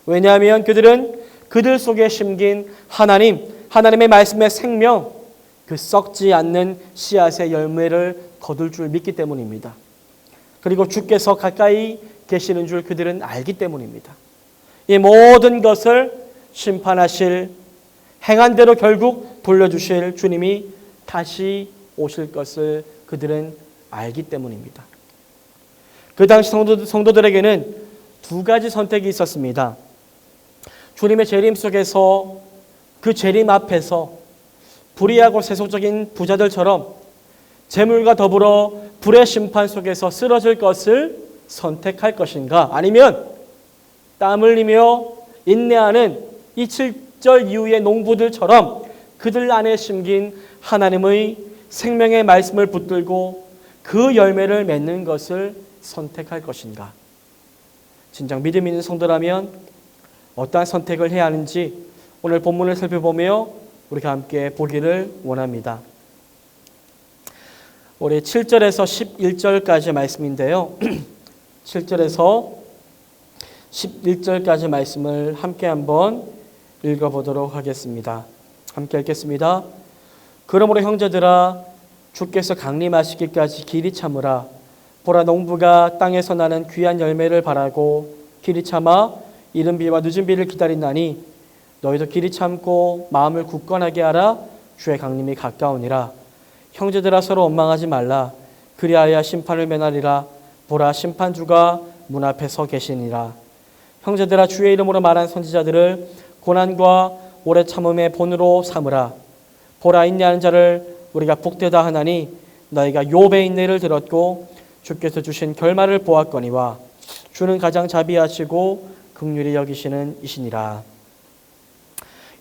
왜냐하면 그들은 그들 속에 심긴 하나님의 말씀의 생명, 그 썩지 않는 씨앗의 열매를 거둘 줄 믿기 때문입니다. 그리고 주께서 가까이 계시는 줄 그들은 알기 때문입니다. 이 모든 것을 심판하실, 행한 대로 결국 돌려주실 주님이 다시 오실 것을 그들은 알기 때문입니다. 그 당시 성도들에게는 두 가지 선택이 있었습니다. 주님의 재림 속에서, 그 재림 앞에서 불의하고 세속적인 부자들처럼 재물과 더불어 불의 심판 속에서 쓰러질 것을 선택할 것인가, 아니면 땀 흘리며 인내하는 이 7절 이후의 농부들처럼 그들 안에 심긴 하나님의 생명의 말씀을 붙들고 그 열매를 맺는 것을 선택할 것인가. 진정 믿음 있는 성도라면 어떠한 선택을 해야 하는지 오늘 본문을 살펴보며 우리가 함께 보기를 원합니다. 우리 7절에서 11절까지 말씀인데요. 7절에서 11절까지 말씀을 함께 한번 읽어보도록 하겠습니다. 함께 읽겠습니다. 그러므로 형제들아, 주께서 강림하시기까지 길이 참으라. 보라, 농부가 땅에서 나는 귀한 열매를 바라고 길이 참아 이른 비와 늦은 비를 기다린다니, 너희도 길이 참고 마음을 굳건하게 하라. 주의 강림이 가까우니라. 형제들아, 서로 원망하지 말라. 그리하여 심판을 면하리라. 보라, 심판주가 문 앞에 서 계시니라. 형제들아, 주의 이름으로 말한 선지자들을 고난과 오래 참음의 본으로 삼으라. 보라, 인내하는 자를 우리가 복되다 하나니 너희가 욥의 인내를 들었고 주께서 주신 결말을 보았거니와 주는 가장 자비하시고 긍휼히 여기시는 이시니라.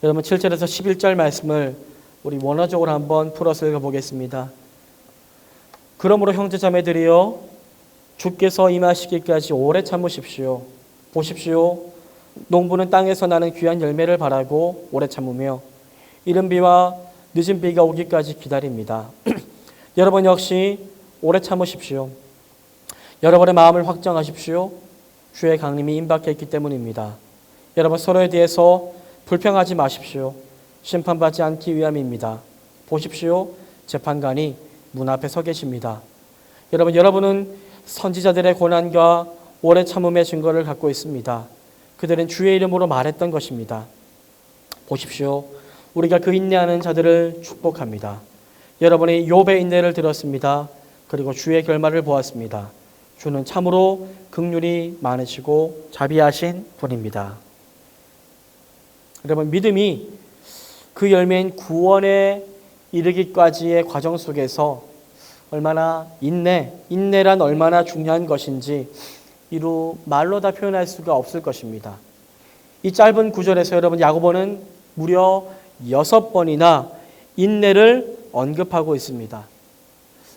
여러분, 7절에서 11절 말씀을 우리 원어적으로 한번 풀어서 읽어보겠습니다. 그러므로 형제자매들이여, 주께서 임하시기까지 오래 참으십시오. 보십시오, 농부는 땅에서 나는 귀한 열매를 바라고 오래 참으며 이른 비와 늦은 비가 오기까지 기다립니다. 여러분 역시 오래 참으십시오. 여러분의 마음을 확정하십시오. 주의 강림이 임박해 있기 때문입니다. 여러분, 서로에 대해서 불평하지 마십시오. 심판받지 않기 위함입니다. 보십시오, 재판관이 문 앞에 서 계십니다. 여러분은 선지자들의 고난과 오래 참음의 증거를 갖고 있습니다. 그들은 주의 이름으로 말했던 것입니다. 보십시오, 우리가 그 인내하는 자들을 축복합니다. 여러분이 욥의 인내를 들었습니다. 그리고 주의 결말을 보았습니다. 주는 참으로 긍휼이 많으시고 자비하신 분입니다. 여러분, 믿음이 그 열매인 구원에 이르기까지의 과정 속에서 얼마나 인내란 얼마나 중요한 것인지 이루 말로 다 표현할 수가 없을 것입니다. 이 짧은 구절에서 여러분, 야고보는 무려 6번이나 인내를 언급하고 있습니다.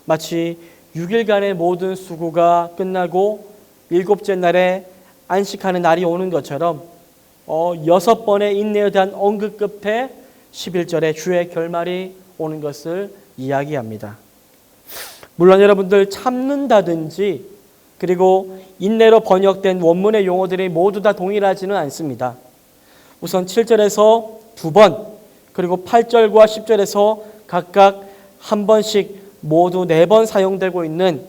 마치 6일간의 모든 수고가 끝나고 7째 날에 안식하는 날이 오는 것처럼 6번의 인내에 대한 언급 끝에 11절에 주의 결말이 오는 것을 이야기합니다. 물론 여러분들, 참는다든지 그리고 인내로 번역된 원문의 용어들이 모두 다 동일하지는 않습니다. 우선 7절에서 2번, 그리고 8절과 10절에서 각각 한 번씩 모두 4번 사용되고 있는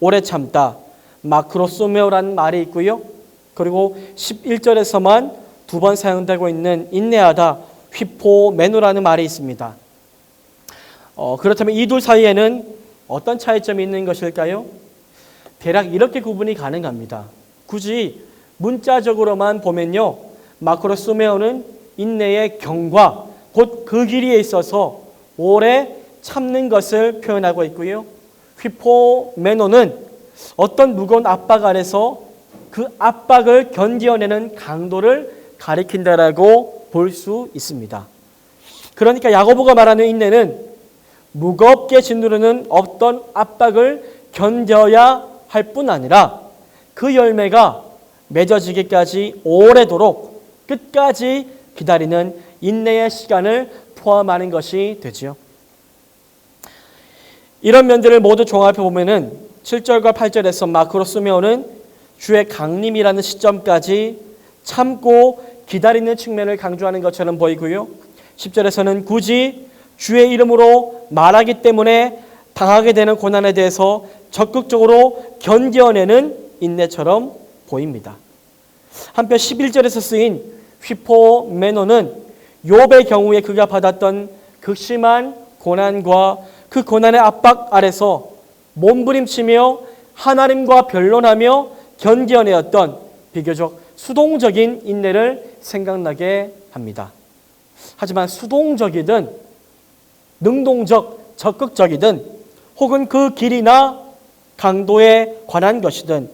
오래 참다, 마크로소메오라는 말이 있고요. 그리고 11절에서만 2번 사용되고 있는 인내하다, 휘포메노라는 말이 있습니다. 그렇다면 이 둘 사이에는 어떤 차이점이 있는 것일까요? 대략 이렇게 구분이 가능합니다. 굳이 문자적으로만 보면요, 마크로소메오는 인내의 경과, 곧 그 길이에 있어서 오래 참는 것을 표현하고 있고요. 휘포메노는 어떤 무거운 압박 아래서 그 압박을 견뎌내는 강도를 가리킨다라고 볼 수 있습니다. 그러니까 야고보가 말하는 인내는 무겁게 짓누르는 어떤 압박을 견뎌야 할 뿐 아니라 그 열매가 맺어지기까지 오래도록 끝까지 기다리는 인내의 시간을 포함하는 것이 되지요. 이런 면들을 모두 종합해 보면은 7절과 8절에서 마크로 시메온은 주의 강림이라는 시점까지 참고 기다리는 측면을 강조하는 것처럼 보이고요. 10절에서는 굳이 주의 이름으로 말하기 때문에 당하게 되는 고난에 대해서 적극적으로 견뎌내는 인내처럼 보입니다. 한편 11절에서 쓰인 휘포메노는 욥의 경우에 그가 받았던 극심한 고난과 그 고난의 압박 아래서 몸부림치며 하나님과 변론하며 견뎌내었던 비교적 수동적인 인내를 생각나게 합니다. 하지만 수동적이든 능동적, 적극적이든 혹은 그 길이나 강도에 관한 것이든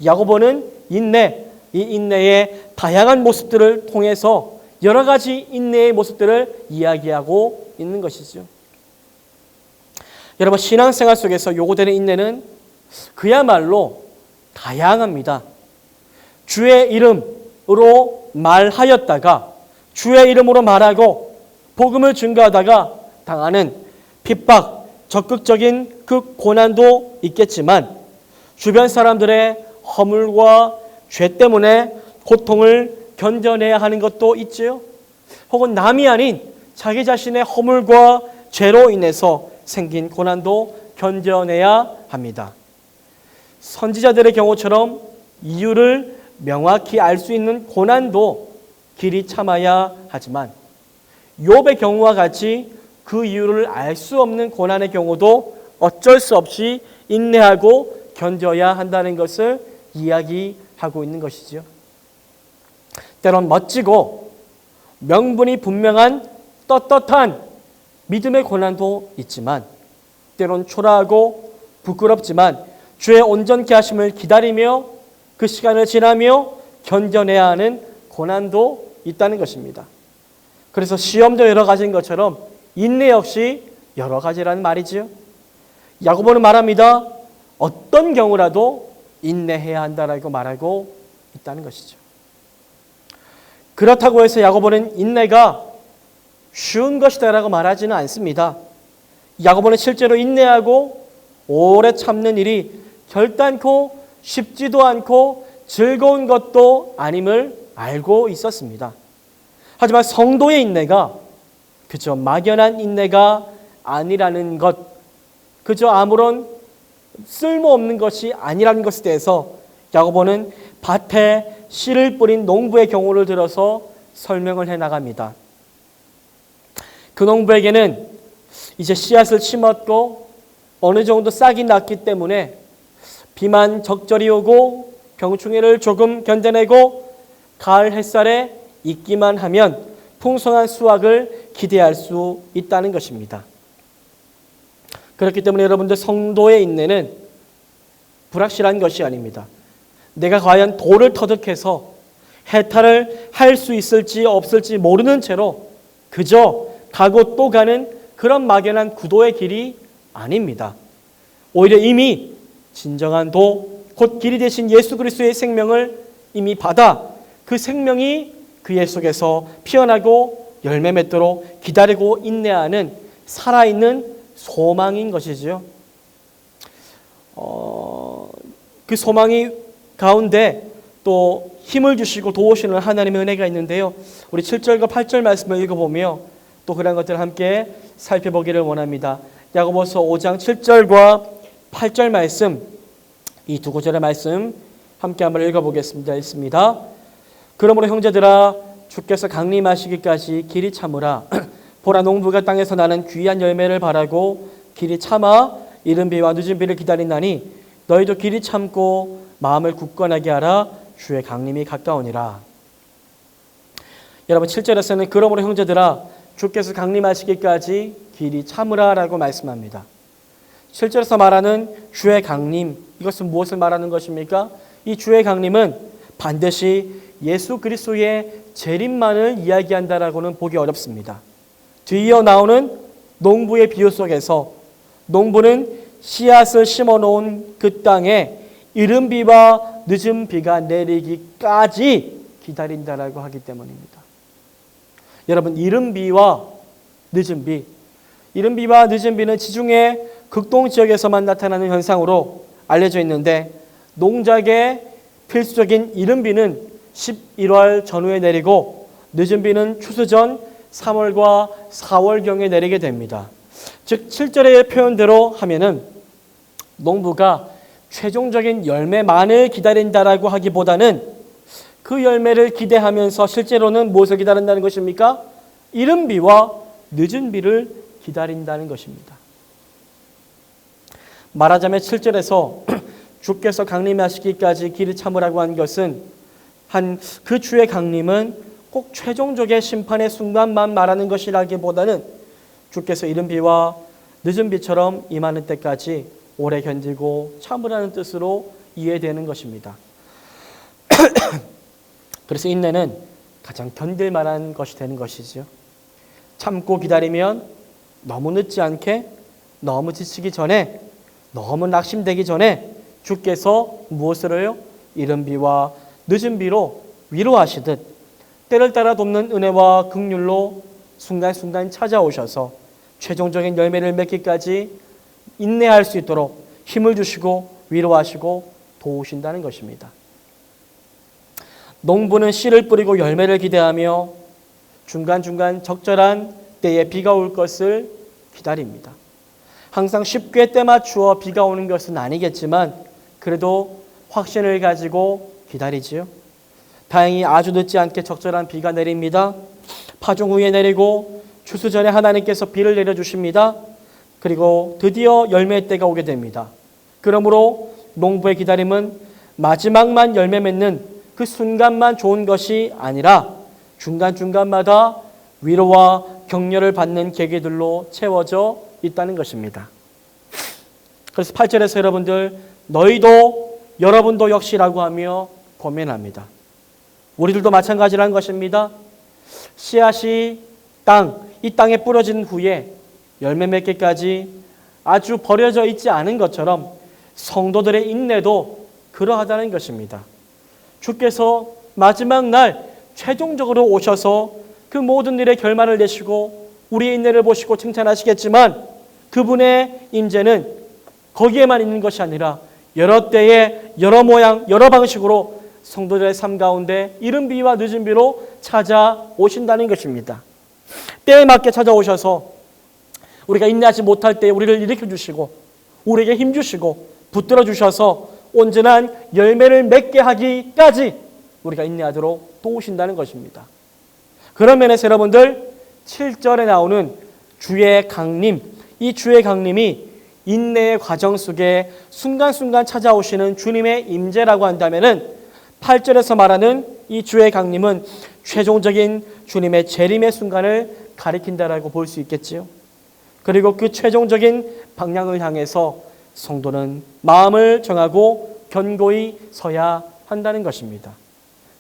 야고보는 이 인내의 다양한 모습들을 통해서 여러 가지 인내의 모습들을 이야기하고 있는 것이죠. 여러분, 신앙생활 속에서 요구되는 인내는 그야말로 다양합니다. 주의 이름으로 말하였다가 주의 이름으로 말하고 복음을 증거하다가 당하는 핍박, 적극적인 그 고난도 있겠지만 주변 사람들의 허물과 죄 때문에 고통을 견뎌내야 하는 것도 있지요. 혹은 남이 아닌 자기 자신의 허물과 죄로 인해서 생긴 고난도 견뎌내야 합니다. 선지자들의 경우처럼 이유를 명확히 알 수 있는 고난도 길이 참아야 하지만 욥의 경우와 같이 그 이유를 알 수 없는 고난의 경우도 어쩔 수 없이 인내하고 견뎌야 한다는 것을 이야기하고 있는 것이죠. 때론 멋지고 명분이 분명한 떳떳한 믿음의 고난도 있지만 때론 초라하고 부끄럽지만 주의 온전케 하심을 기다리며 그 시간을 지나며 견뎌내야 하는 고난도 있다는 것입니다. 그래서 시험도 여러 가지인 것처럼 인내 역시 여러 가지라는 말이지요. 야고보는 말합니다. 어떤 경우라도 인내해야 한다라고 말하고 있다는 것이죠. 그렇다고 해서 야고보는 인내가 쉬운 것이다라고 말하지는 않습니다. 야고보는 실제로 인내하고 오래 참는 일이 결단코 쉽지도 않고 즐거운 것도 아님을 알고 있었습니다. 하지만 성도의 인내가 그저 막연한 인내가 아니라는 것, 그저 아무런 쓸모없는 것이 아니라는 것에 대해서 야고보는 밭에 씨를 뿌린 농부의 경우를 들어서 설명을 해나갑니다. 그 농부에게는 이제 씨앗을 심었고 어느 정도 싹이 났기 때문에 비만 적절히 오고 병충해를 조금 견뎌내고 가을 햇살에 있기만 하면 풍성한 수확을 기대할 수 있다는 것입니다. 그렇기 때문에 여러분들 성도의 인내는 불확실한 것이 아닙니다. 내가 과연 돌을 터득해서 해탈을 할 수 있을지 없을지 모르는 채로 그저 가고 또 가는 그런 막연한 구도의 길이 아닙니다. 오히려 이미 진정한 도, 곧 길이 되신 예수 그리스도의 생명을 이미 받아 그 생명이 그의 속에서 피어나고 열매 맺도록 기다리고 인내하는 살아있는 소망인 것이지요. 그 소망이 가운데 또 힘을 주시고 도우시는 하나님의 은혜가 있는데요. 우리 7절과 8절 말씀을 읽어보며 또 그런 것들을 함께 살펴보기를 원합니다. 야고보서 5장 7절과 8절 말씀, 이 두 구절의 말씀 함께 한번 읽어보겠습니다. 읽습니다. 그러므로 형제들아 주께서 강림하시기까지 길이 참으라. 보라 농부가 땅에서 나는 귀한 열매를 바라고 길이 참아 이른 비와 늦은 비를 기다린다니 너희도 길이 참고 마음을 굳건하게 하라. 주의 강림이 가까우니라. 여러분 7절에서는 그러므로 형제들아 주께서 강림하시기까지 길이 참으라라고 말씀합니다. 실제로서 말하는 주의 강림, 이것은 무엇을 말하는 것입니까? 이 주의 강림은 반드시 예수 그리스도의 재림만을 이야기한다라고는 보기 어렵습니다. 뒤이어 나오는 농부의 비유 속에서 농부는 씨앗을 심어놓은 그 땅에 이른 비와 늦은 비가 내리기까지 기다린다라고 하기 때문입니다. 여러분, 이른 비와 늦은 비, 이른 비와 늦은 비는 지중해 극동 지역에서만 나타나는 현상으로 알려져 있는데, 농작의 필수적인 이른 비는 11월 전후에 내리고 늦은 비는 추수 전 3월과 4월경에 내리게 됩니다. 즉 7절의 표현대로 하면은 농부가 최종적인 열매만을 기다린다라고 하기보다는 그 열매를 기대하면서 실제로는 무엇을 기다린다는 것입니까? 이른 비와 늦은 비를 기다린다는 것입니다. 말하자면 7절에서 주께서 강림하시기까지 길을 참으라고 한 것은 그 주의 강림은 꼭 최종적인 심판의 순간만 말하는 것이라기보다는 주께서 이른 비와 늦은 비처럼 임하는 때까지 오래 견디고 참으라는 뜻으로 이해되는 것입니다. 그래서 인내는 가장 견딜 만한 것이 되는 것이죠. 참고 기다리면 너무 늦지 않게, 너무 지치기 전에, 너무 낙심되기 전에 주께서 무엇을 해요? 이른 비와 늦은 비로 위로하시듯 때를 따라 돕는 은혜와 긍휼로 순간순간 찾아오셔서 최종적인 열매를 맺기까지 인내할 수 있도록 힘을 주시고 위로하시고 도우신다는 것입니다. 농부는 씨를 뿌리고 열매를 기대하며 중간중간 적절한 때에 비가 올 것을 기다립니다. 항상 쉽게 때 맞추어 비가 오는 것은 아니겠지만 그래도 확신을 가지고 기다리지요. 다행히 아주 늦지 않게 적절한 비가 내립니다. 파종 후에 내리고 추수 전에 하나님께서 비를 내려주십니다. 그리고 드디어 열매의 때가 오게 됩니다. 그러므로 농부의 기다림은 마지막만 열매 맺는 그 순간만 좋은 것이 아니라 중간중간마다 위로와 격려를 받는 계기들로 채워져 있다는 것입니다. 그래서 8절에서 여러분들 너희도 여러분도 역시라고 하며 고민합니다. 우리들도 마찬가지라는 것입니다. 씨앗이 이 땅에 뿌려진 후에 열매 맺기까지 아주 버려져 있지 않은 것처럼 성도들의 인내도 그러하다는 것입니다. 주께서 마지막 날 최종적으로 오셔서 그 모든 일의 결말을 내시고 우리의 인내를 보시고 칭찬하시겠지만 그분의 임재는 거기에만 있는 것이 아니라 여러 때에 여러 모양 여러 방식으로 성도들의 삶 가운데 이른 비와 늦은 비로 찾아오신다는 것입니다. 때에 맞게 찾아오셔서 우리가 인내하지 못할 때 우리를 일으켜주시고 우리에게 힘주시고 붙들어 주셔서 온전한 열매를 맺게 하기까지 우리가 인내하도록 도우신다는 것입니다. 그런 면에서 여러분들 7절에 나오는 주의 강림, 이 주의 강림이 인내의 과정 속에 순간순간 찾아오시는 주님의 임재라고 한다면은 8절에서 말하는 이 주의 강림은 최종적인 주님의 재림의 순간을 가리킨다라고 볼 수 있겠지요. 그리고 그 최종적인 방향을 향해서 성도는 마음을 정하고 견고히 서야 한다는 것입니다.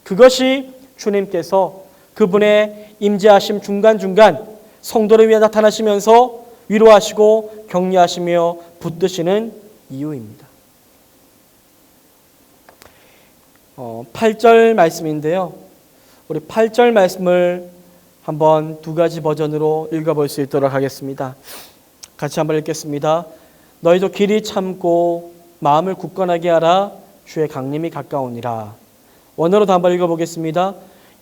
그것이 주님께서 그분의 임재하심 중간중간 성도를 위해 나타나시면서 위로하시고 격려하시며 붙드시는 이유입니다. 8절 말씀인데요. 우리 8절 말씀을 한번 두 가지 버전으로 읽어볼 수 있도록 하겠습니다. 같이 한번 읽겠습니다. 너희도 길이 참고 마음을 굳건하게 하라. 주의 강림이 가까우니라. 원어로도 한번 읽어보겠습니다.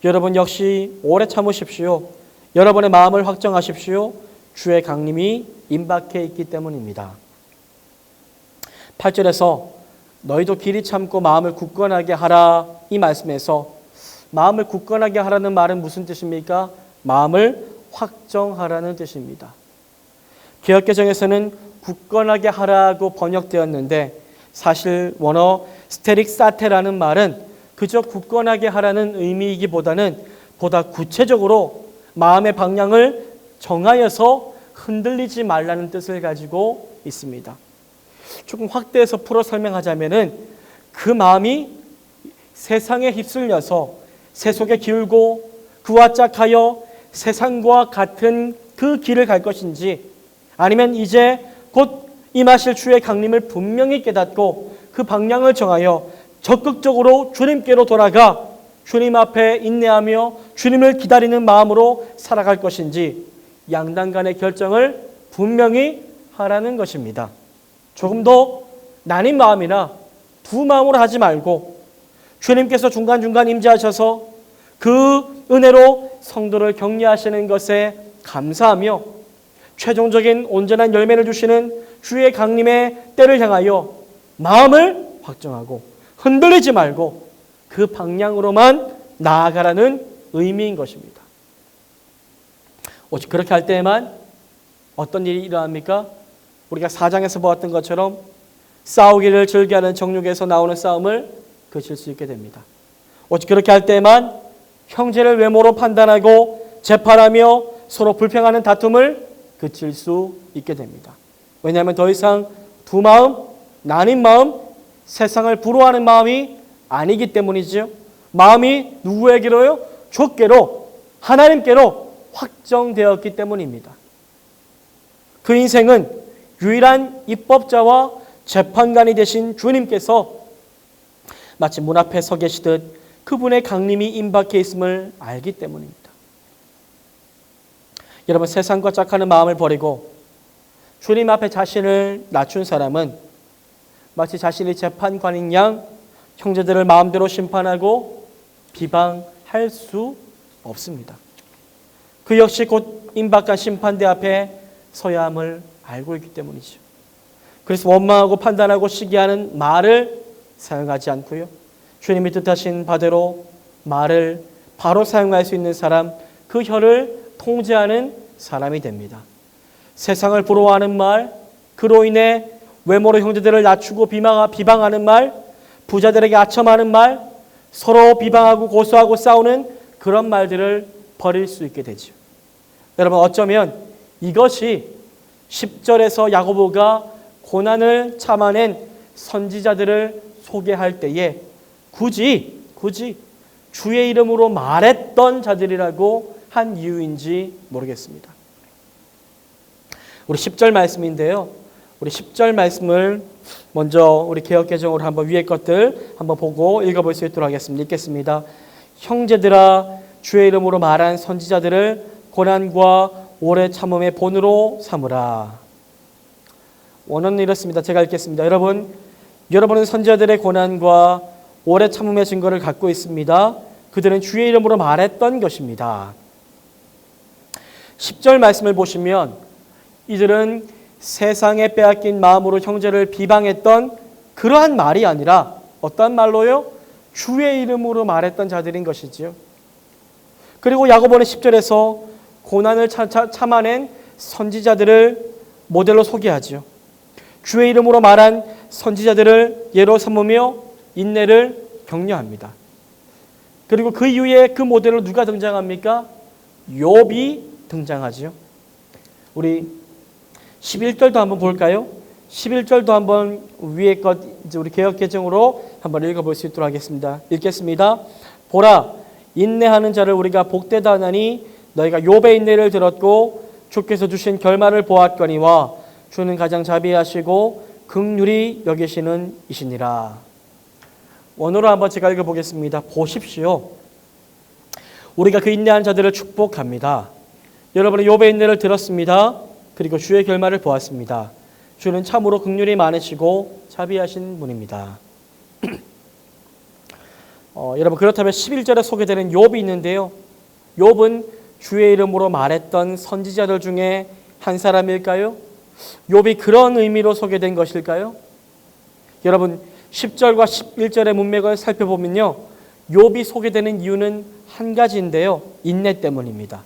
여러분 역시 오래 참으십시오. 여러분의 마음을 확정하십시오. 주의 강림이 임박해 있기 때문입니다. 8절에서 너희도 길이 참고 마음을 굳건하게 하라 이 말씀에서 마음을 굳건하게 하라는 말은 무슨 뜻입니까? 마음을 확정하라는 뜻입니다. 개역개정에서는 굳건하게 하라고 번역되었는데 사실 원어 스테릭사테라는 말은 그저 굳건하게 하라는 의미이기보다는 보다 구체적으로 마음의 방향을 정하여서 흔들리지 말라는 뜻을 가지고 있습니다. 조금 확대해서 풀어 설명하자면은 그 마음이 세상에 휩쓸려서 세속에 기울고 그와 짝하여 세상과 같은 그 길을 갈 것인지, 아니면 이제 곧 임하실 주의 강림을 분명히 깨닫고 그 방향을 정하여 적극적으로 주님께로 돌아가 주님 앞에 인내하며 주님을 기다리는 마음으로 살아갈 것인지, 양당 간의 결정을 분명히 하라는 것입니다. 조금 더 나뉜 마음이나 두 마음으로 하지 말고 주님께서 중간중간 임재하셔서 그 은혜로 성도를 격려하시는 것에 감사하며 최종적인 온전한 열매를 주시는 주의 강림의 때를 향하여 마음을 확정하고 흔들리지 말고 그 방향으로만 나아가라는 의미인 것입니다. 오직 그렇게 할 때에만 어떤 일이 일어납니까? 우리가 4장에서 보았던 것처럼 싸우기를 즐겨하는 정욕에서 나오는 싸움을 그칠 수 있게 됩니다. 오직 그렇게 할 때에만 형제를 외모로 판단하고 재판하며 서로 불평하는 다툼을 그칠 수 있게 됩니다. 왜냐하면 더 이상 두 마음, 나뉜 마음, 세상을 부러워하는 마음이 아니기 때문이죠. 마음이 누구에게로요? 주께로, 하나님께로 확정되었기 때문입니다. 그 인생은 유일한 입법자와 재판관이 되신 주님께서 마치 문 앞에 서 계시듯 그분의 강림이 임박해 있음을 알기 때문입니다. 여러분, 세상과 짝하는 마음을 버리고 주님 앞에 자신을 낮춘 사람은 마치 자신이 재판관인 양 형제들을 마음대로 심판하고 비방할 수 없습니다. 그 역시 곧 임박한 심판대 앞에 서야 함을 알고 있기 때문이죠. 그래서 원망하고 판단하고 시기하는 말을 사용하지 않고요, 주님이 뜻하신 바대로 말을 바로 사용할 수 있는 사람, 그 혀를 통제하는 사람이 됩니다. 세상을 부러워하는 말, 그로 인해 외모로 형제들을 낮추고 비방하는 말, 부자들에게 아첨하는 말, 서로 비방하고 고소하고 싸우는 그런 말들을 버릴 수 있게 되죠. 여러분, 어쩌면 이것이 10절에서 야고보가 고난을 참아낸 선지자들을 소개할 때에 굳이 주의 이름으로 말했던 자들이라고 한 이유인지 모르겠습니다. 우리 10절 말씀인데요. 우리 10절 말씀을 먼저 우리 개역개정으로 한번 위의 것들 한번 보고 읽어볼 수 있도록 하겠습니다. 읽겠습니다. 형제들아, 주의 이름으로 말한 선지자들을 고난과 오래 참음의 본으로 삼으라. 원어는 이렇습니다. 제가 읽겠습니다. 여러분은 선지자들의 고난과 오래 참음의 증거를 갖고 있습니다. 그들은 주의 이름으로 말했던 것입니다. 10절 말씀을 보시면 이들은 세상에 빼앗긴 마음으로 형제를 비방했던 그러한 말이 아니라 어떤 말로요? 주의 이름으로 말했던 자들인 것이지요. 그리고 야고보는 10절에서 고난을 참아낸 선지자들을 모델로 소개하죠. 주의 이름으로 말한 선지자들을 예로 삼으며 인내를 격려합니다. 그리고 그 이후에 그 모델로 누가 등장합니까? 욥이 등장하죠. 우리 11절도 한번 볼까요? 11절도 한번 위에 것 이제 우리 개역개정으로 한번 읽어볼 수 있도록 하겠습니다. 읽겠습니다. 보라, 인내하는 자를 우리가 복되다 하나니 너희가 욥의 인내를 들었고 주께서 주신 결말을 보았거니와 주는 가장 자비하시고 긍휼히 여기시는 이시니라. 원어로 한번 제가 읽어보겠습니다. 보십시오. 우리가 그 인내한 자들을 축복합니다. 여러분은 욥의 인내를 들었습니다. 그리고 주의 결말을 보았습니다. 주는 참으로 긍휼이 많으시고 자비하신 분입니다. 여러분, 그렇다면 11절에 소개되는 욥이 있는데요. 욥은 주의 이름으로 말했던 선지자들 중에 한 사람일까요? 욥이 그런 의미로 소개된 것일까요? 여러분, 10절과 11절의 문맥을 살펴보면요, 욥이 소개되는 이유는 한 가지인데요, 인내 때문입니다.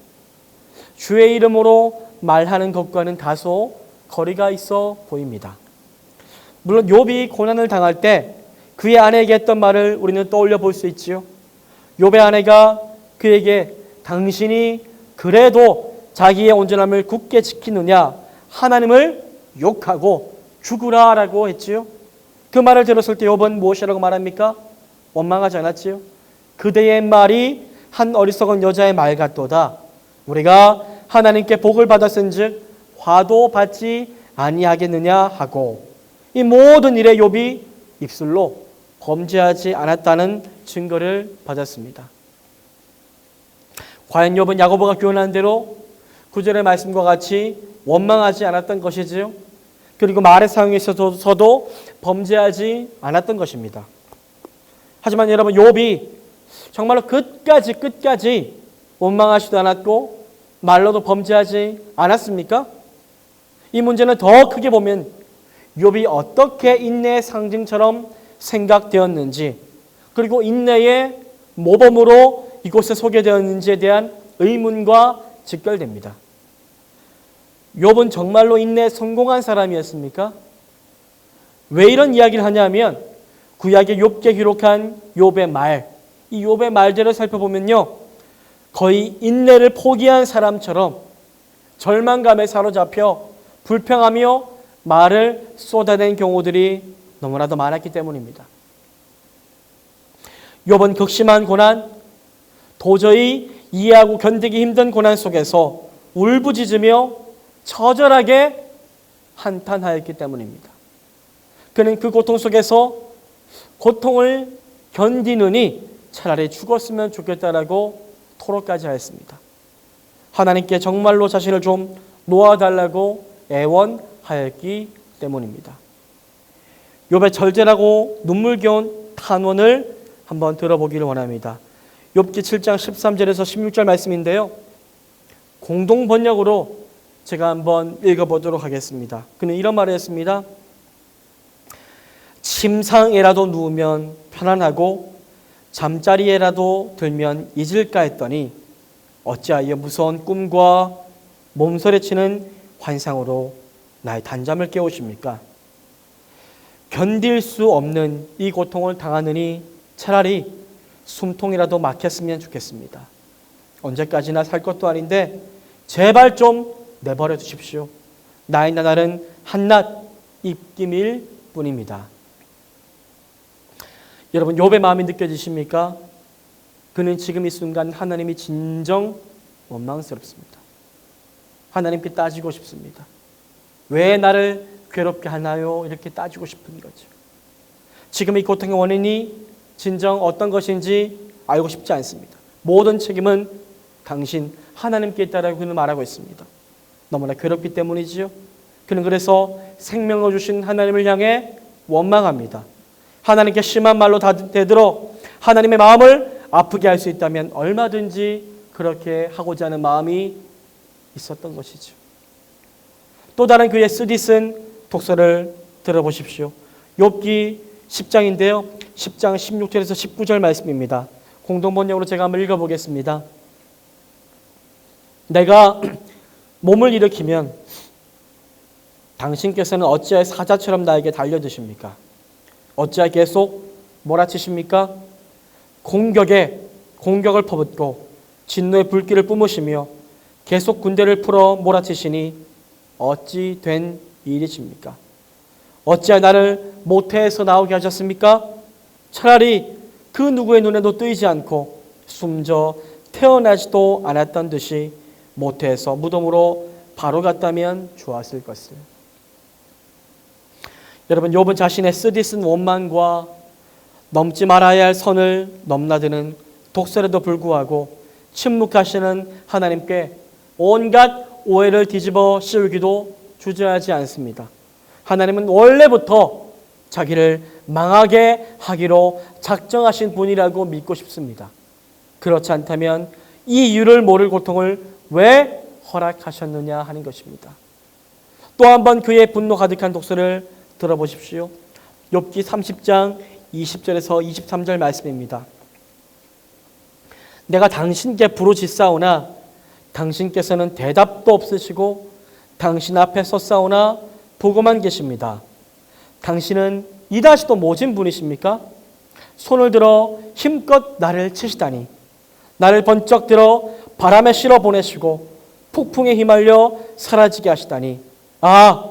주의 이름으로 말하는 것과는 다소 거리가 있어 보입니다. 물론 욥이 고난을 당할 때 그의 아내에게 했던 말을 우리는 떠올려 볼 수 있지요. 욥의 아내가 그에게 당신이 그래도 자기의 온전함을 굳게 지키느냐 하나님을 욕하고 죽으라라고 했지요. 그 말을 들었을 때 욥은 무엇이라고 말합니까? 원망하지 않았지요. 그대의 말이 한 어리석은 여자의 말 같도다. 우리가 하나님께 복을 받았은즉 화도 받지 아니하겠느냐 하고, 이 모든 일에 욥이 입술로 범죄하지 않았다는 증거를 받았습니다. 과연 욥은 야고보가 교훈한 대로 9절의 말씀과 같이 원망하지 않았던 것이지요. 그리고 말의 사용에 있어서도 범죄하지 않았던 것입니다. 하지만 여러분, 욥이 정말로 끝까지 원망하지도 않았고 말로도 범죄하지 않았습니까? 이 문제는 더 크게 보면 욥이 어떻게 인내의 상징처럼 생각되었는지, 그리고 인내의 모범으로 이곳에 소개되었는지에 대한 의문과 직결됩니다. 욥은 정말로 인내에 성공한 사람이었습니까? 왜 이런 이야기를 하냐면 구약의 욥기에 기록한 욥의 말, 이 욥의 말들을 살펴보면요, 거의 인내를 포기한 사람처럼 절망감에 사로잡혀 불평하며 말을 쏟아낸 경우들이 너무나도 많았기 때문입니다. 욥은 극심한 고난, 도저히 이해하고 견디기 힘든 고난 속에서 울부짖으며 처절하게 한탄하였기 때문입니다. 그는 그 고통 속에서 고통을 견디느니 차라리 죽었으면 좋겠다라고 토로까지 하였습니다. 하나님께 정말로 자신을 좀 놓아달라고 애원하였기 때문입니다. 욥의 절제라고 눈물겨운 탄원을 한번 들어보기를 원합니다. 욥기 7장 13절에서 16절 말씀인데요, 공동 번역으로 제가 한번 읽어보도록 하겠습니다. 그는 이런 말을 했습니다. 침상에라도 누우면 편안하고 잠자리에라도 들면 잊을까 했더니 어찌하여 무서운 꿈과 몸서리치는 환상으로 나의 단잠을 깨우십니까? 견딜 수 없는 이 고통을 당하느니 차라리 숨통이라도 막혔으면 좋겠습니다. 언제까지나 살 것도 아닌데 제발 좀 내버려 두십시오. 나의 나날은 한낱 입김일 뿐입니다. 여러분, 욥의 마음이 느껴지십니까? 그는 지금 이 순간 하나님이 진정 원망스럽습니다. 하나님께 따지고 싶습니다. 왜 나를 괴롭게 하나요? 이렇게 따지고 싶은 거죠. 지금 이 고통의 원인이 진정 어떤 것인지 알고 싶지 않습니다. 모든 책임은 당신 하나님께 있다라고 그는 말하고 있습니다. 너무나 괴롭기 때문이지요. 그는 그래서 생명을 주신 하나님을 향해 원망합니다. 하나님께 심한 말로 대들어 하나님의 마음을 아프게 할 수 있다면 얼마든지 그렇게 하고자 하는 마음이 있었던 것이죠. 또 다른 그의 쓰디쓴 독서를 들어보십시오. 욥기 10장인데요. 10장 16절에서 19절 말씀입니다. 공동번역으로 제가 한번 읽어보겠습니다. 내가 몸을 일으키면 당신께서는 어찌하여 사자처럼 나에게 달려드십니까? 어찌하여 계속 몰아치십니까? 공격을 퍼붓고 진노의 불길을 뿜으시며 계속 군대를 풀어 몰아치시니 어찌 된 일이십니까? 어찌하여 나를 모태에서 나오게 하셨습니까? 차라리 그 누구의 눈에도 뜨이지 않고 숨져 태어나지도 않았던 듯이 모태에서 무덤으로 바로 갔다면 좋았을 것을. 여러분, 욥은 자신의 쓰디쓴 원망과 넘지 말아야 할 선을 넘나드는 독설에도 불구하고 침묵하시는 하나님께 온갖 오해를 뒤집어 씌우기도 주저하지 않습니다. 하나님은 원래부터 자기를 망하게 하기로 작정하신 분이라고 믿고 싶습니다. 그렇지 않다면 이 이유를 모를 고통을 왜 허락하셨느냐 하는 것입니다. 또 한 번 그의 분노 가득한 독서를 들어보십시오. 욥기 30장 20절에서 23절 말씀입니다. 내가 당신께 부르짖사오나 당신께서는 대답도 없으시고 당신 앞에 섰사오나 보고만 계십니다. 당신은 이다시도 모진 분이십니까? 손을 들어 힘껏 나를 치시다니 나를 번쩍 들어 바람에 실어 보내시고 폭풍에 휘말려 사라지게 하시다니 아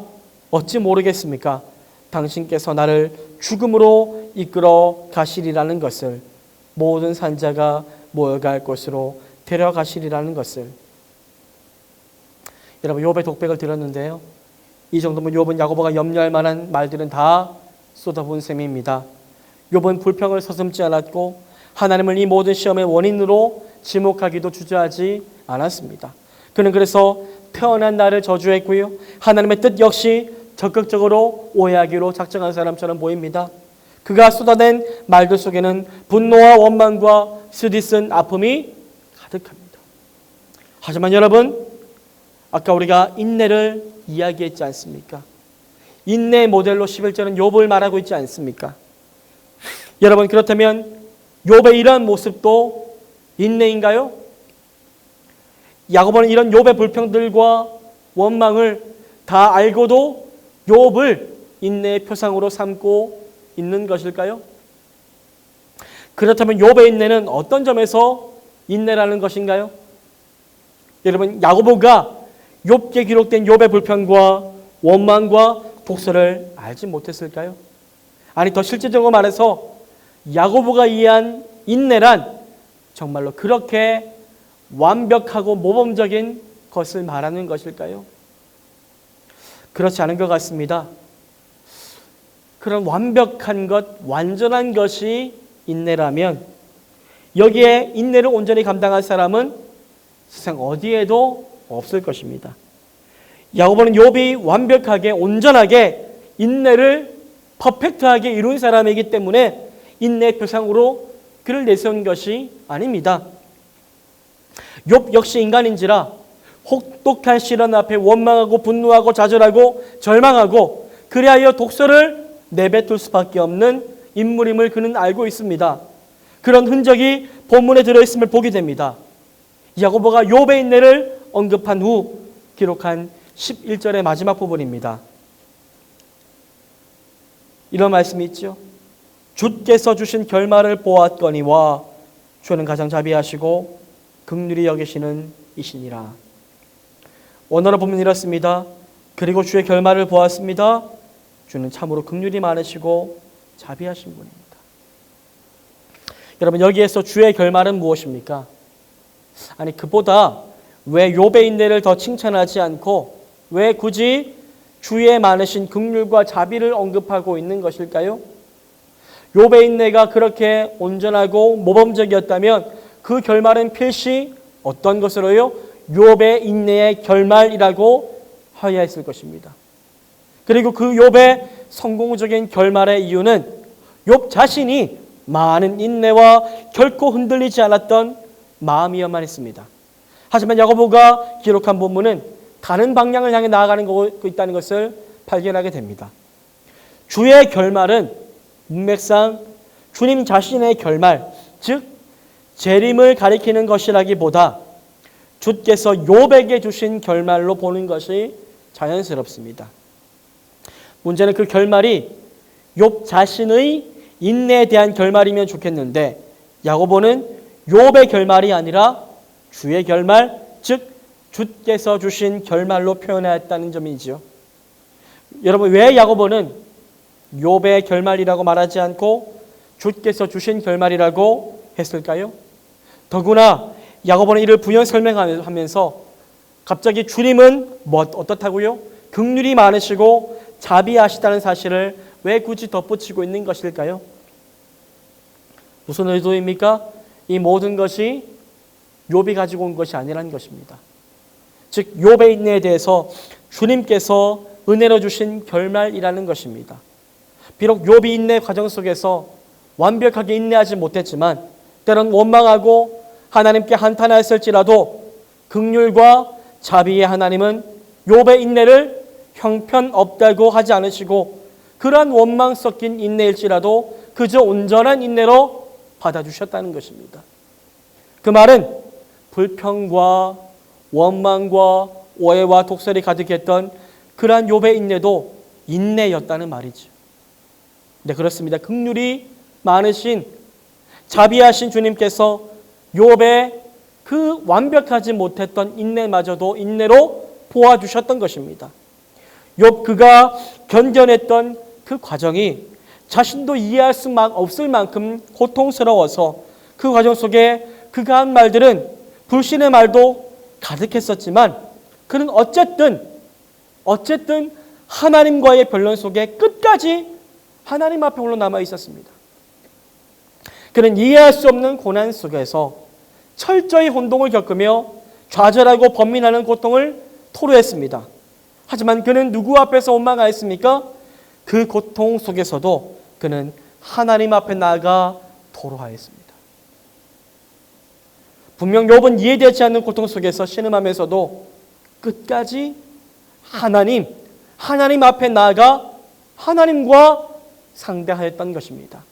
어찌 모르겠습니까? 당신께서 나를 죽음으로 이끌어 가시리라는 것을, 모든 산자가 모여갈 곳으로 데려가시리라는 것을. 여러분, 욥의 독백을 들었는데요, 이 정도면 욥은 야고보가 염려할 만한 말들은 다 쏟아부은 셈입니다. 욥은 불평을 서슴지 않았고 하나님을 이 모든 시험의 원인으로 지목하기도 주저하지 않았습니다. 그는 그래서 태어난 나를 저주했고요, 하나님의 뜻 역시 적극적으로 오해하기로 작정한 사람처럼 보입니다. 그가 쏟아낸 말들 속에는 분노와 원망과 쓰디쓴 아픔이 가득합니다. 하지만 여러분, 아까 우리가 인내를 이야기했지 않습니까? 인내의 모델로 11절은 욥을 말하고 있지 않습니까? 여러분, 그렇다면 욥의 이러한 모습도 인내인가요? 야고보는 이런 욥의 불평들과 원망을 다 알고도 욥을 인내의 표상으로 삼고 있는 것일까요? 그렇다면 욥의 인내는 어떤 점에서 인내라는 것인가요? 여러분, 야고보가 욥기에 기록된 욥의 불평과 원망과 독서를 알지 못했을까요? 아니, 더 실제적으로 말해서 야고보가 이해한 인내란 정말로 그렇게 완벽하고 모범적인 것을 말하는 것일까요? 그렇지 않은 것 같습니다. 그런 완벽한 것, 완전한 것이 인내라면 여기에 인내를 온전히 감당할 사람은 세상 어디에도 없을 것입니다. 야고보는 욥이 완벽하게 온전하게 인내를 퍼펙트하게 이룬 사람이기 때문에 인내의 표상으로 그를 내세운 것이 아닙니다. 욥 역시 인간인지라 혹독한 시련 앞에 원망하고 분노하고 좌절하고 절망하고 그리하여 독서를 내뱉을 수밖에 없는 인물임을 그는 알고 있습니다. 그런 흔적이 본문에 들어있음을 보게 됩니다. 야고보가 욥의 인내를 언급한 후 기록한 11절의 마지막 부분입니다. 이런 말씀이 있죠. 주께서 주신 결말을 보았거니와 주는 가장 자비하시고 긍휼히 여기시는 이시니라. 원어로 보면 이렇습니다. 그리고 주의 결말을 보았습니다. 주는 참으로 긍휼이 많으시고 자비하신 분입니다. 여러분, 여기에서 주의 결말은 무엇입니까? 아니, 그보다 왜 욥의 인내를 더 칭찬하지 않고 왜 굳이 주의 많으신 긍휼과 자비를 언급하고 있는 것일까요? 욥의 인내가 그렇게 온전하고 모범적이었다면 그 결말은 필시 어떤 것으로요? 욥의 인내의 결말이라고 하여야 했을 것입니다. 그리고 그 욥의 성공적인 결말의 이유는 욥 자신이 많은 인내와 결코 흔들리지 않았던 마음이어만 했습니다. 하지만 야고보가 기록한 본문은 다른 방향을 향해 나아가는 거 있다는 것을 발견하게 됩니다. 주의 결말은 문맥상 주님 자신의 결말, 즉 재림을 가리키는 것이라기보다 주께서 욥에게 주신 결말로 보는 것이 자연스럽습니다. 문제는 그 결말이 욥 자신의 인내에 대한 결말이면 좋겠는데 야고보는 욥의 결말이 아니라 주의 결말, 즉 주께서 주신 결말로 표현하였다는 점이지요. 여러분, 왜 야고보는 욥의 결말이라고 말하지 않고 주께서 주신 결말이라고 했을까요? 더구나 야고보는 이를 부연 설명하면서 갑자기 주님은 어떻다고요? 긍휼이 많으시고 자비하시다는 사실을 왜 굳이 덧붙이고 있는 것일까요? 무슨 의도입니까? 이 모든 것이 욥이 가지고 온 것이 아니라는 것입니다. 즉 욥의 인내에 대해서 주님께서 은혜로 주신 결말이라는 것입니다. 비록 욥이 인내 과정 속에서 완벽하게 인내하지 못했지만 때론 원망하고 하나님께 한탄하였을지라도 긍휼과 자비의 하나님은 욥의 인내를 형편없다고 하지 않으시고 그러한 원망 섞인 인내일지라도 그저 온전한 인내로 받아주셨다는 것입니다. 그 말은 불평과 원망과 오해와 독설이 가득했던 그러한 욥의 인내도 인내였다는 말이죠. 네, 그렇습니다. 긍휼이 많으신 자비하신 주님께서 욥의 그 완벽하지 못했던 인내마저도 인내로 보아주셨던 것입니다. 욥 견뎌냈던 그 과정이 자신도 이해할 수 없을 만큼 고통스러워서 그 과정 속에 그가 한 말들은 불신의 말도 가득했었지만 그는 어쨌든 하나님과의 변론 속에 끝까지 하나님 앞에 홀로 남아 있었습니다. 그는 이해할 수 없는 고난 속에서 철저히 혼동을 겪으며 좌절하고 번민하는 고통을 토로했습니다. 하지만 그는 누구 앞에서 원망하였습니까? 그 고통 속에서도 그는 하나님 앞에 나아가 토로하였습니다. 분명 욥은 이해되지 않는 고통 속에서 신음하면서도 끝까지 하나님 앞에 나아가 하나님과 상대하였던 것입니다.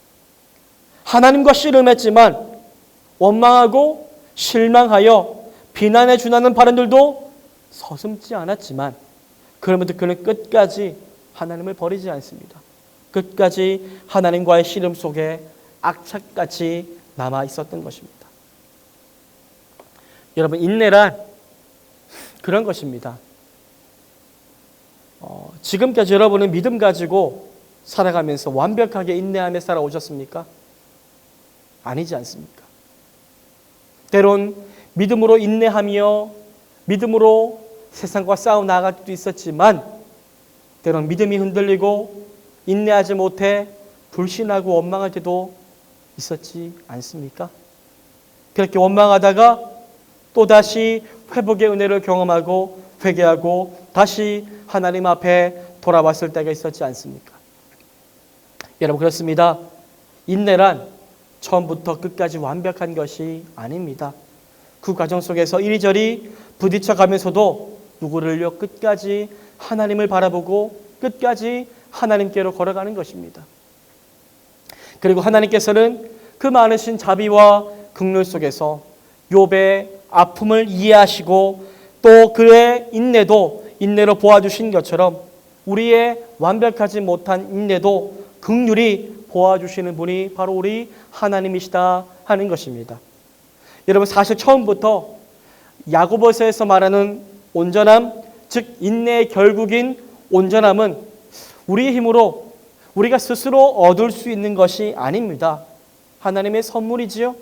하나님과 씨름했지만 원망하고 실망하여 비난에 준하는 발언들도 서슴지 않았지만 그러면서 그는 끝까지 하나님을 버리지 않습니다. 끝까지 하나님과의 씨름 속에 악착같이 남아 있었던 것입니다. 여러분, 인내란 그런 것입니다. 지금까지 여러분은 믿음 가지고 살아가면서 완벽하게 인내하며 살아오셨습니까? 아니지 않습니까? 때론 믿음으로 인내하며 믿음으로 세상과 싸워 나아갈 때도 있었지만 때론 믿음이 흔들리고 인내하지 못해 불신하고 원망할 때도 있었지 않습니까? 그렇게 원망하다가 또다시 회복의 은혜를 경험하고 회개하고 다시 하나님 앞에 돌아왔을 때가 있었지 않습니까? 여러분, 그렇습니다. 인내란 처음부터 끝까지 완벽한 것이 아닙니다. 그 과정 속에서 이리저리 부딪혀가면서도 누구를요? 끝까지 하나님을 바라보고 끝까지 하나님께로 걸어가는 것입니다. 그리고 하나님께서는 그 많으신 자비와 긍휼 속에서 욥의 아픔을 이해하시고 또 그의 인내로 보아주신 것처럼 우리의 완벽하지 못한 인내도 긍휼히 보아주시는 분이 바로 우리 하나님이시다 하는 것입니다. 여러분, 사실 처음부터 야고보서에서 말하는 온전함, 즉 인내의 결국인 온전함은 우리의 힘으로 우리가 스스로 얻을 수 있는 것이 아닙니다. 하나님의 선물이지요.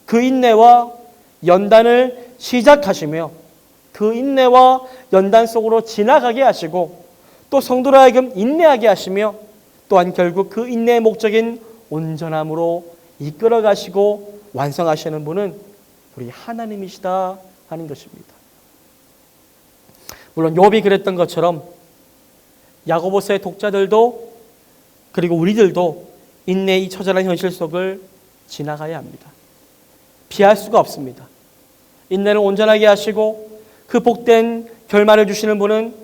그 인내와 연단을 시작하시며 그 인내와 연단 속으로 지나가게 하시고 또 성도로 하여금 인내하게 하시며 또한 결국 그 인내의 목적인 온전함으로 이끌어 가시고 완성하시는 분은 우리 하나님이시다 하는 것입니다. 물론 욥이 그랬던 것처럼 야고보서의 독자들도 그리고 우리들도 인내의 처절한 현실 속을 지나가야 합니다. 피할 수가 없습니다. 인내를 온전하게 하시고 그 복된 결말을 주시는 분은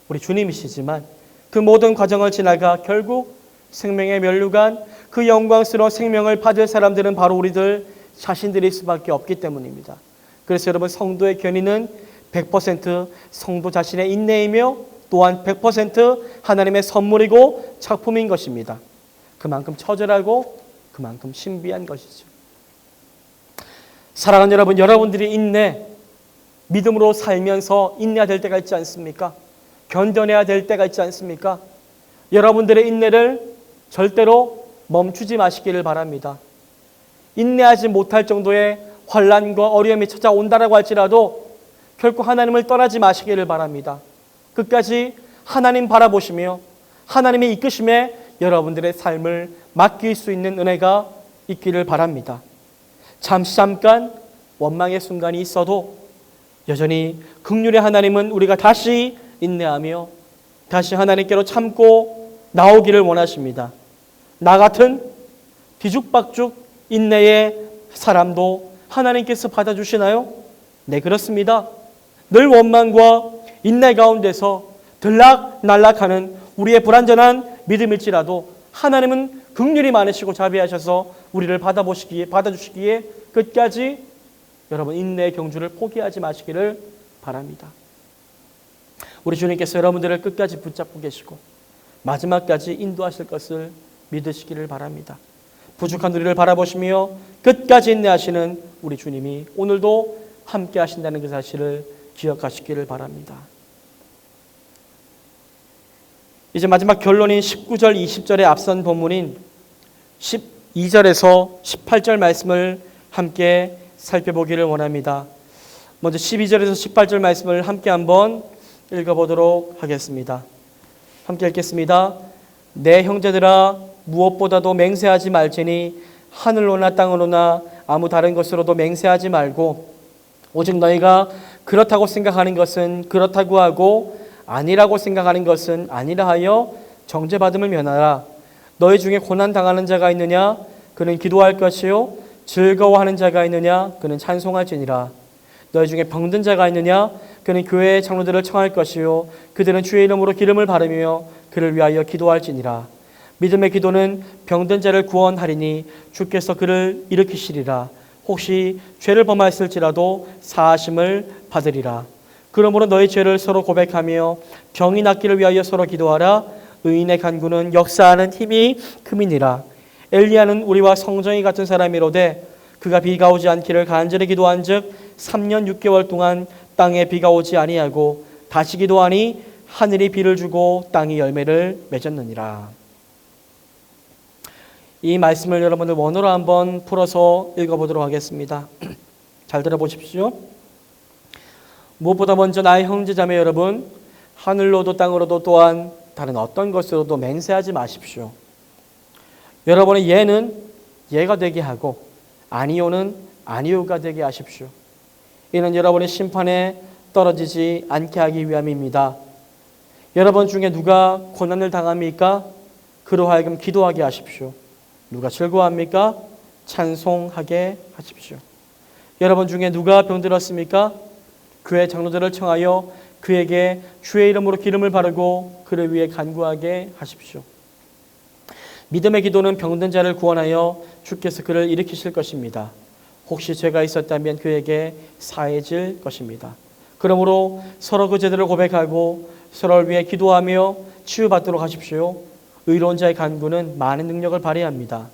우리 주님이시지만 그 모든 과정을 지나가 결국 생명의 면류관 그 영광스러운 생명을 받을 사람들은 바로 우리들 자신들일 수밖에 없기 때문입니다. 그래서 여러분, 성도의 견인은 100% 성도 자신의 인내이며 또한 100% 하나님의 선물이고 작품인 것입니다. 그만큼 처절하고 그만큼 신비한 것이죠. 사랑하는 여러분, 여러분들이 믿음으로 살면서 인내해야 될 때가 있지 않습니까? 견뎌내야 될 때가 있지 않습니까? 여러분들의 인내를 절대로 멈추지 마시기를 바랍니다. 인내하지 못할 정도의 환난과 어려움이 찾아온다라고 할지라도 결코 하나님을 떠나지 마시기를 바랍니다. 끝까지 하나님 바라보시며 하나님의 이끄심에 여러분들의 삶을 맡길 수 있는 은혜가 있기를 바랍니다. 잠깐 원망의 순간이 있어도 여전히 긍휼의 하나님은 우리가 다시 인내하며 다시 하나님께로 참고 나오기를 원하십니다. 나 같은 뒤죽박죽 인내의 사람도 하나님께서 받아주시나요? 네, 그렇습니다. 늘 원망과 인내 가운데서 들락날락하는 우리의 불완전한 믿음일지라도 하나님은 긍휼이 많으시고 자비하셔서 우리를 받아주시기에 끝까지 여러분 인내의 경주를 포기하지 마시기를 바랍니다. 우리 주님께서 여러분들을 끝까지 붙잡고 계시고 마지막까지 인도하실 것을 믿으시기를 바랍니다. 부족한 우리를 바라보시며 끝까지 인내하시는 우리 주님이 오늘도 함께 하신다는 그 사실을 기억하시기를 바랍니다. 이제 마지막 결론인 19절, 20절의 앞선 본문인 12절에서 18절 말씀을 함께 살펴보기를 원합니다. 먼저 12절에서 18절 말씀을 함께 한번 읽어보도록 하겠습니다. 함께 읽겠습니다. 내 형제들아, 무엇보다도 맹세하지 말지니 하늘로나 땅으로나 아무 다른 것으로도 맹세하지 말고 오직 너희가 그렇다고 생각하는 것은 그렇다고 하고 아니라고 생각하는 것은 아니라 하여 정죄받음을 면하라. 너희 중에 고난당하는 자가 있느냐? 그는 기도할 것이요. 즐거워하는 자가 있느냐? 그는 찬송할지니라. 너희 중에 병든 자가 있느냐? 그는 교회의 장로들을 청할 것이요. 그들은 주의 이름으로 기름을 바르며 그를 위하여 기도할지니라. 믿음의 기도는 병든 자를 구원하리니 주께서 그를 일으키시리라. 혹시 죄를 범하였을지라도 사하심을 받으리라. 그러므로 너희 죄를 서로 고백하며 병이 낫기를 위하여 서로 기도하라. 의인의 간구는 역사하는 힘이 큼이니라. 엘리야는 우리와 성정이 같은 사람이로되 그가 비가 오지 않기를 간절히 기도한즉 3년 6개월 동안 땅에 비가 오지 아니하고 다시 기도하니 하늘이 비를 주고 땅이 열매를 맺었느니라. 이 말씀을 여러분들 원어로 한번 풀어서 읽어보도록 하겠습니다. 잘 들어보십시오. 무엇보다 먼저 나의 형제자매 여러분, 하늘로도 땅으로도 또한 다른 어떤 것으로도 맹세하지 마십시오. 여러분의 예는 예가 되게 하고 아니오는 아니오가 되게 하십시오. 이는 여러분의 심판에 떨어지지 않게 하기 위함입니다. 여러분 중에 누가 고난을 당합니까? 그로 하여금 기도하게 하십시오. 누가 즐거워합니까? 찬송하게 하십시오. 여러분 중에 누가 병들었습니까? 교회 장로들을 청하여 그에게 주의 이름으로 기름을 바르고 그를 위해 간구하게 하십시오. 믿음의 기도는 병든 자를 구원하여 주께서 그를 일으키실 것입니다. 혹시 죄가 있었다면 그에게 사해질 것입니다. 그러므로 서로 그 죄들을 고백하고 서로를 위해 기도하며 치유받도록 하십시오. 의로운 자의 간구는 많은 능력을 발휘합니다.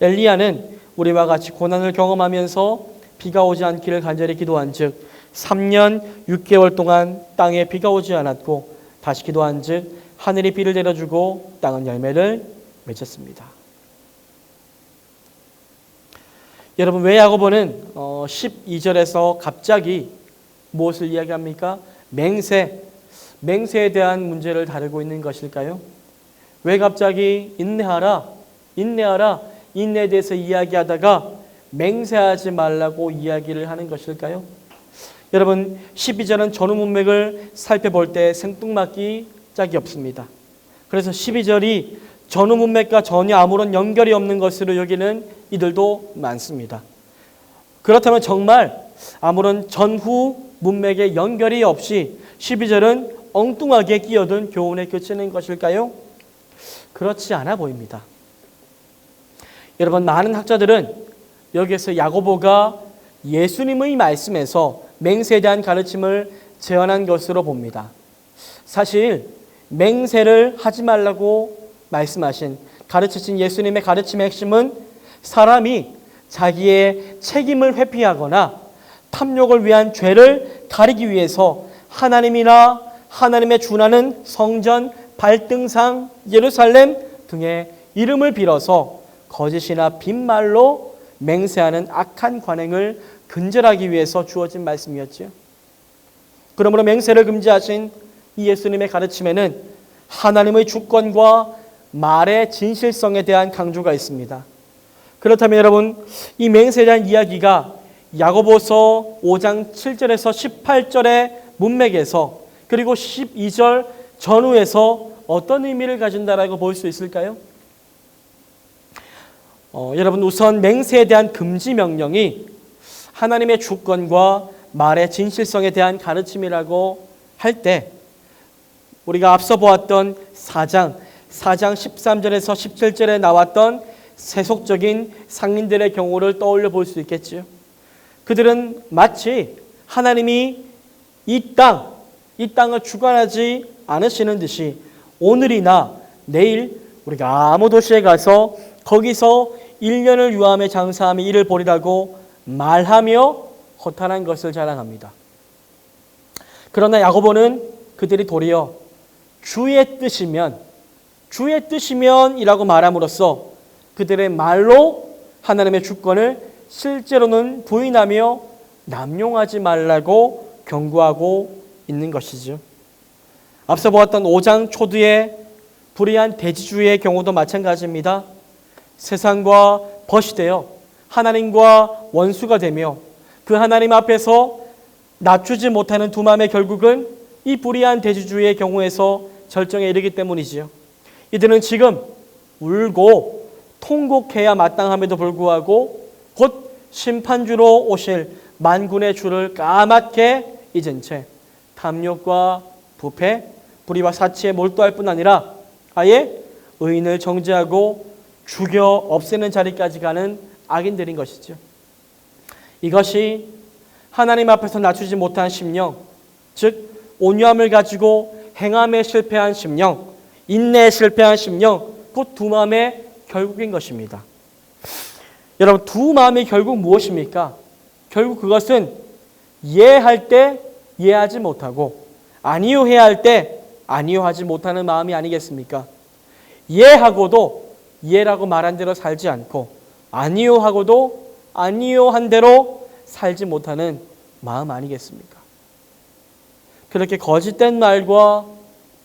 엘리야는 우리와 같이 고난을 경험하면서 비가 오지 않기를 간절히 기도한 즉 3년 6개월 동안 땅에 비가 오지 않았고 다시 기도한 즉 하늘이 비를 내려주고 땅은 열매를 맺었습니다. 여러분, 왜 야고보는 12절에서 갑자기 무엇을 이야기합니까? 맹세에 대한 문제를 다루고 있는 것일까요? 왜 갑자기 인내에 대해서 이야기하다가 맹세하지 말라고 이야기를 하는 것일까요? 여러분, 12절은 전후 문맥을 살펴볼 때 생뚱맞기 짝이 없습니다. 그래서 12절이 전후 문맥과 전혀 아무런 연결이 없는 것으로 여기는 이들도 많습니다. 그렇다면 정말 아무런 전후 문맥에 연결이 없이 12절은 엉뚱하게 끼어든 교훈에 그치는 것일까요? 그렇지 않아 보입니다. 여러분, 많은 학자들은 여기에서 야고보가 예수님의 말씀에서 맹세에 대한 가르침을 제언한 것으로 봅니다. 사실 맹세를 하지 말라고 말씀하신 가르치신 예수님의 가르침의 핵심은 사람이 자기의 책임을 회피하거나 탐욕을 위한 죄를 가리기 위해서 하나님이나 하나님의 준하는 성전, 발등상, 예루살렘 등의 이름을 빌어서 거짓이나 빈말로 맹세하는 악한 관행을 근절하기 위해서 주어진 말씀이었지요. 그러므로 맹세를 금지하신 이 예수님의 가르침에는 하나님의 주권과 말의 진실성에 대한 강조가 있습니다. 그렇다면 여러분, 이 맹세에 대한 이야기가 야고보서 5장 7절에서 18절의 문맥에서 그리고 12절 전후에서 어떤 의미를 가진다라고 볼 수 있을까요? 여러분, 우선 맹세에 대한 금지 명령이 하나님의 주권과 말의 진실성에 대한 가르침이라고 할 때 우리가 앞서 보았던 4장 13절에서 17절에 나왔던 세속적인 상인들의 경우를 떠올려 볼 수 있겠지요. 그들은 마치 하나님이 이 땅을 주관하지 않으시는 듯이 오늘이나 내일 우리가 아무 도시에 가서 거기서 1년을 유함에 장사하며 일을 벌이라고 말하며 허탄한 것을 자랑합니다. 그러나 야고보는 그들이 도리어 주의 뜻이면이라고 말함으로써 그들의 말로 하나님의 주권을 실제로는 부인하며 남용하지 말라고 경고하고 있는 것이죠. 앞서 보았던 5장 초두의 불의한 대지주의 경우도 마찬가지입니다. 세상과 벗이 되어 하나님과 원수가 되며 그 하나님 앞에서 낮추지 못하는 두 마음의 결국은 이 불의한 대지주의 경우에서 절정에 이르기 때문이지요. 이들은 지금 울고 통곡해야 마땅함에도 불구하고 곧 심판주로 오실 만군의 주를 까맣게 잊은 채 탐욕과 부패, 불의와 사치에 몰두할 뿐 아니라 아예 의인을 정죄하고 죽여 없애는 자리까지 가는 악인들인 것이죠. 이것이 하나님 앞에서 낮추지 못한 심령, 즉 온유함을 가지고 행함에 실패한 심령, 인내에 실패한 심령, 곧 두 마음의 결국인 것입니다. 여러분, 두 마음의 결국 무엇입니까? 결국 그것은 예할 때 예하지 못하고 아니요해야 할 때 아니요하지 못하는 마음이 아니겠습니까? 예하고도 예라고 말한 대로 살지 않고 아니요하고도 아니요한 대로 살지 못하는 마음 아니겠습니까? 그렇게 거짓된 말과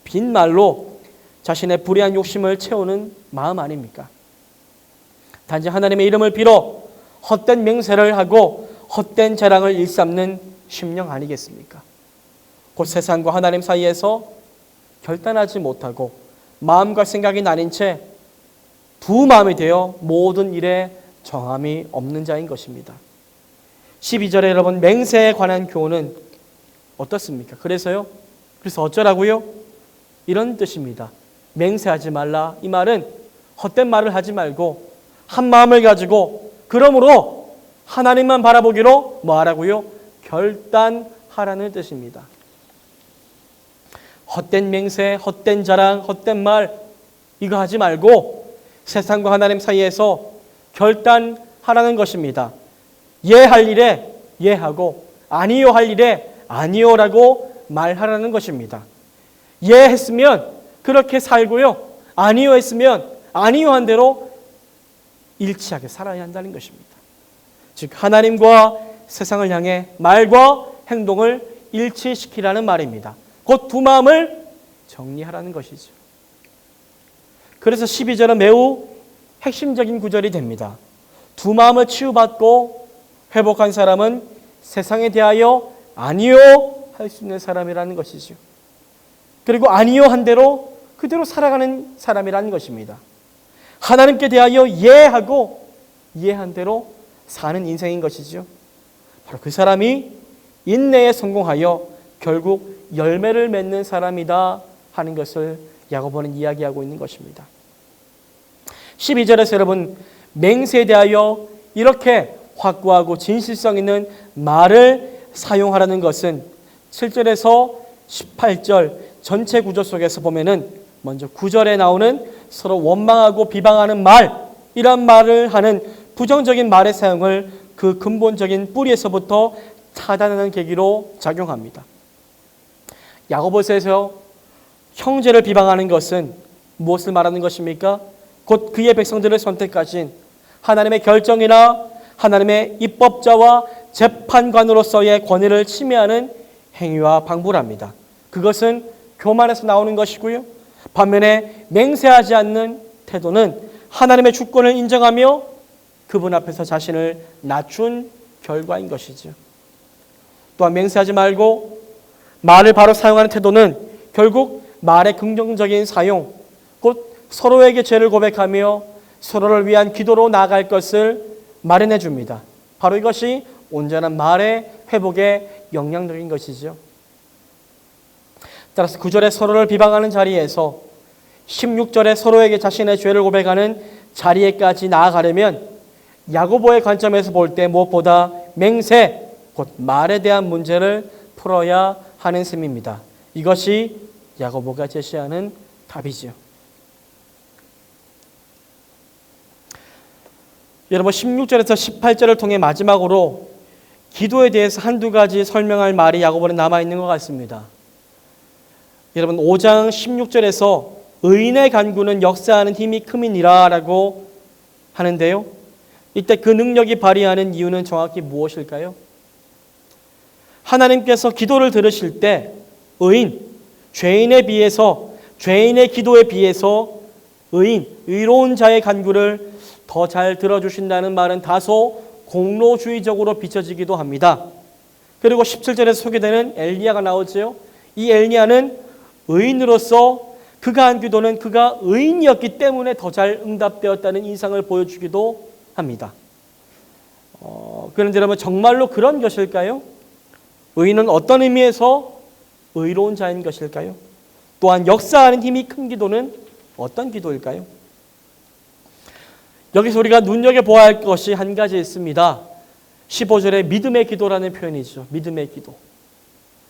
빈말로 자신의 불의한 욕심을 채우는 마음 아닙니까? 단지 하나님의 이름을 빌어 헛된 맹세를 하고 헛된 자랑을 일삼는 심령 아니겠습니까? 곧 세상과 하나님 사이에서 결단하지 못하고 마음과 생각이 나뉜 채 두 마음이 되어 모든 일에 정함이 없는 자인 것입니다. 12절에 여러분 맹세에 관한 교훈은 어떻습니까? 그래서 어쩌라고요? 이런 뜻입니다. 맹세하지 말라. 이 말은 헛된 말을 하지 말고 한 마음을 가지고 그러므로 하나님만 바라보기로 뭐 하라고요? 결단하라는 뜻입니다. 헛된 맹세, 헛된 자랑, 헛된 말 이거 하지 말고 세상과 하나님 사이에서 결단하라는 것입니다. 예할 일에 예하고 아니요 할 일에 아니요라고 말하라는 것입니다. 예했으면 그렇게 살고요. 아니요 했으면 아니요 한 대로 일치하게 살아야 한다는 것입니다. 즉 하나님과 세상을 향해 말과 행동을 일치시키라는 말입니다. 곧 두 마음을 정리하라는 것이죠. 그래서 12절은 매우 핵심적인 구절이 됩니다. 두 마음을 치유받고 회복한 사람은 세상에 대하여 아니요 할 수 있는 사람이라는 것이죠. 그리고 아니요 한 대로 그대로 살아가는 사람이라는 것입니다. 하나님께 대하여 예하고 예한 대로 사는 인생인 것이죠. 바로 그 사람이 인내에 성공하여 결국 열매를 맺는 사람이다 하는 것을 야고보는 이야기하고 있는 것입니다. 12절에서 여러분 맹세에 대하여 이렇게 확고하고 진실성 있는 말을 사용하라는 것은 7절에서 18절 전체 구조 속에서 보면은 먼저 9절에 나오는 서로 원망하고 비방하는 말, 이런 말을 하는 부정적인 말의 사용을 그 근본적인 뿌리에서부터 차단하는 계기로 작용합니다. 야고보서에서 형제를 비방하는 것은 무엇을 말하는 것입니까? 곧 그의 백성들을 선택하신 하나님의 결정이나 하나님의 입법자와 재판관으로서의 권위를 침해하는 행위와 방불합니다. 그것은 교만에서 나오는 것이고요. 반면에 맹세하지 않는 태도는 하나님의 주권을 인정하며 그분 앞에서 자신을 낮춘 결과인 것이죠. 또한 맹세하지 말고 말을 바로 사용하는 태도는 결국 말의 긍정적인 사용, 곧 서로에게 죄를 고백하며 서로를 위한 기도로 나아갈 것을 마련해 줍니다. 바로 이것이 온전한 말의 회복에 영향적인 것이죠. 따라서 9절에 서로를 비방하는 자리에서 16절에 서로에게 자신의 죄를 고백하는 자리에까지 나아가려면 야고보의 관점에서 볼 때 무엇보다 맹세, 곧 말에 대한 문제를 풀어야 하는 셈입니다. 이것이 야고보가 제시하는 답이죠. 여러분 16절에서 18절을 통해 마지막으로 기도에 대해서 한두 가지 설명할 말이 야고보는 남아있는 것 같습니다. 여러분 5장 16절에서 의인의 간구는 역사하는 힘이 큼이니라 라고 하는데요. 이때 그 능력이 발휘하는 이유는 정확히 무엇일까요? 하나님께서 기도를 들으실 때 의인, 죄인의 기도에 비해서 의로운 자의 간구를 더 잘 들어주신다는 말은 다소 공로주의적으로 비춰지기도 합니다. 그리고 17절에서 소개되는 엘리야가 나오죠. 이 엘리야는 의인으로서 그가 한 기도는 그가 의인이었기 때문에 더 잘 응답되었다는 인상을 보여주기도 합니다. 그런데 여러분 정말로 그런 것일까요? 의인은 어떤 의미에서 의로운 자인 것일까요? 또한 역사하는 힘이 큰 기도는 어떤 기도일까요? 여기서 우리가 눈여겨보아야 할 것이 한 가지 있습니다. 15절에 믿음의 기도라는 표현이죠. 믿음의 기도.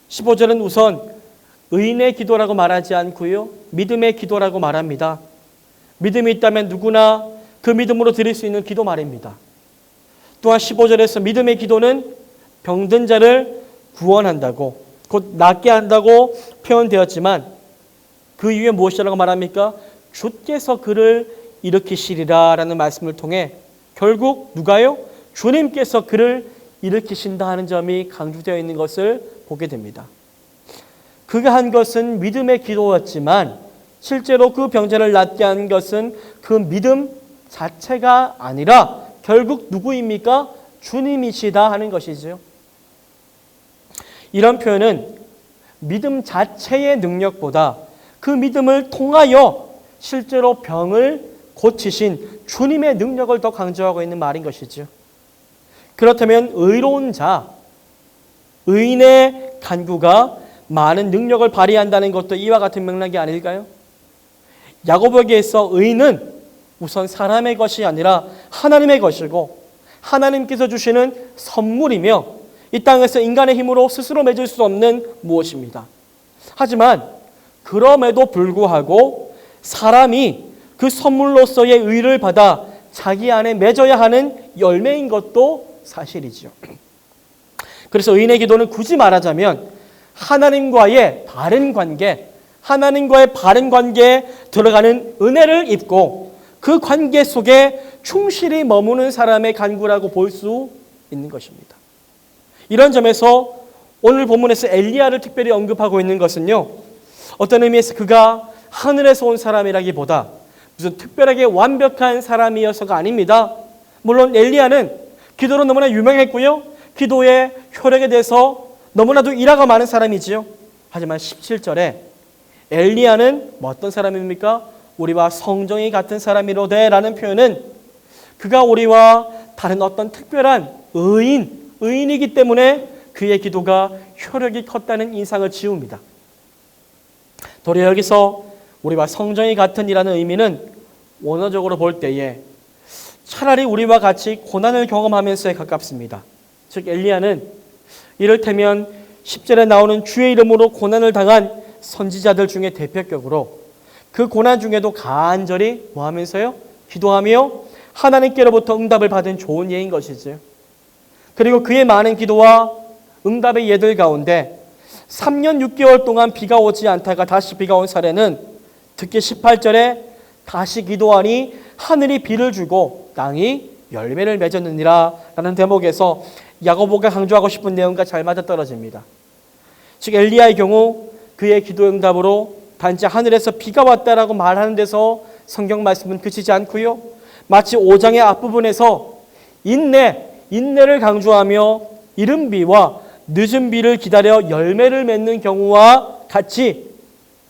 15절은 우선 의인의 기도라고 말하지 않고요. 믿음의 기도라고 말합니다. 믿음이 있다면 누구나 그 믿음으로 드릴 수 있는 기도 말입니다. 또한 15절에서 믿음의 기도는 병든 자를 구원한다고 곧 낫게 한다고 표현되었지만 그 이유에 무엇이라고 말합니까? 주께서 그를 일으키시리라 라는 말씀을 통해 결국 누가요? 주님께서 그를 일으키신다 하는 점이 강조되어 있는 것을 보게 됩니다. 그가 한 것은 믿음의 기도였지만 실제로 그 병자를 낫게 한 것은 그 믿음 자체가 아니라 결국 누구입니까? 주님이시다 하는 것이지요. 이런 표현은 믿음 자체의 능력보다 그 믿음을 통하여 실제로 병을 고치신 주님의 능력을 더 강조하고 있는 말인 것이죠. 그렇다면 의로운 자, 의인의 간구가 많은 능력을 발휘한다는 것도 이와 같은 맥락이 아닐까요? 야고보에게서 의인은 우선 사람의 것이 아니라 하나님의 것이고 하나님께서 주시는 선물이며 이 땅에서 인간의 힘으로 스스로 맺을 수 없는 무엇입니다. 하지만 그럼에도 불구하고 사람이 그 선물로서의 의를 받아 자기 안에 맺어야 하는 열매인 것도 사실이죠. 그래서 의인의 기도는 굳이 말하자면 하나님과의 바른 관계에 들어가는 은혜를 입고 그 관계 속에 충실히 머무는 사람의 간구라고 볼 수 있는 것입니다. 이런 점에서 오늘 본문에서 엘리야를 특별히 언급하고 있는 것은요, 어떤 의미에서 그가 하늘에서 온 사람이라기보다 무슨 특별하게 완벽한 사람이어서가 아닙니다. 물론 엘리야는 기도로 너무나 유명했고요, 기도의 효력에 대해서 너무나도 일화가 많은 사람이지요. 하지만 17절에 엘리야는 어떤 사람입니까? 우리와 성정이 같은 사람이로되 라는 표현은 그가 우리와 다른 어떤 특별한 의인이기 때문에 그의 기도가 효력이 컸다는 인상을 지웁니다. 도리어 여기서 우리와 성정이 같은 이라는 의미는 원어적으로 볼 때에 차라리 우리와 같이 고난을 경험하면서에 가깝습니다. 즉 엘리야는 이를테면 10절에 나오는 주의 이름으로 고난을 당한 선지자들 중에 대표격으로 그 고난 중에도 간절히 뭐하면서요? 기도하며 하나님께로부터 응답을 받은 좋은 예인 것이죠. 그리고 그의 많은 기도와 응답의 예들 가운데 3년 6개월 동안 비가 오지 않다가 다시 비가 온 사례는 특히 18절에 다시 기도하니 하늘이 비를 주고 땅이 열매를 맺었느니라 라는 대목에서 야고보가 강조하고 싶은 내용과 잘 맞아떨어집니다. 즉 엘리야의 경우 그의 기도 응답으로 단지 하늘에서 비가 왔다라고 말하는 데서 성경 말씀은 그치지 않고요, 마치 5장의 앞부분에서 인내를 강조하며 이른 비와 늦은 비를 기다려 열매를 맺는 경우와 같이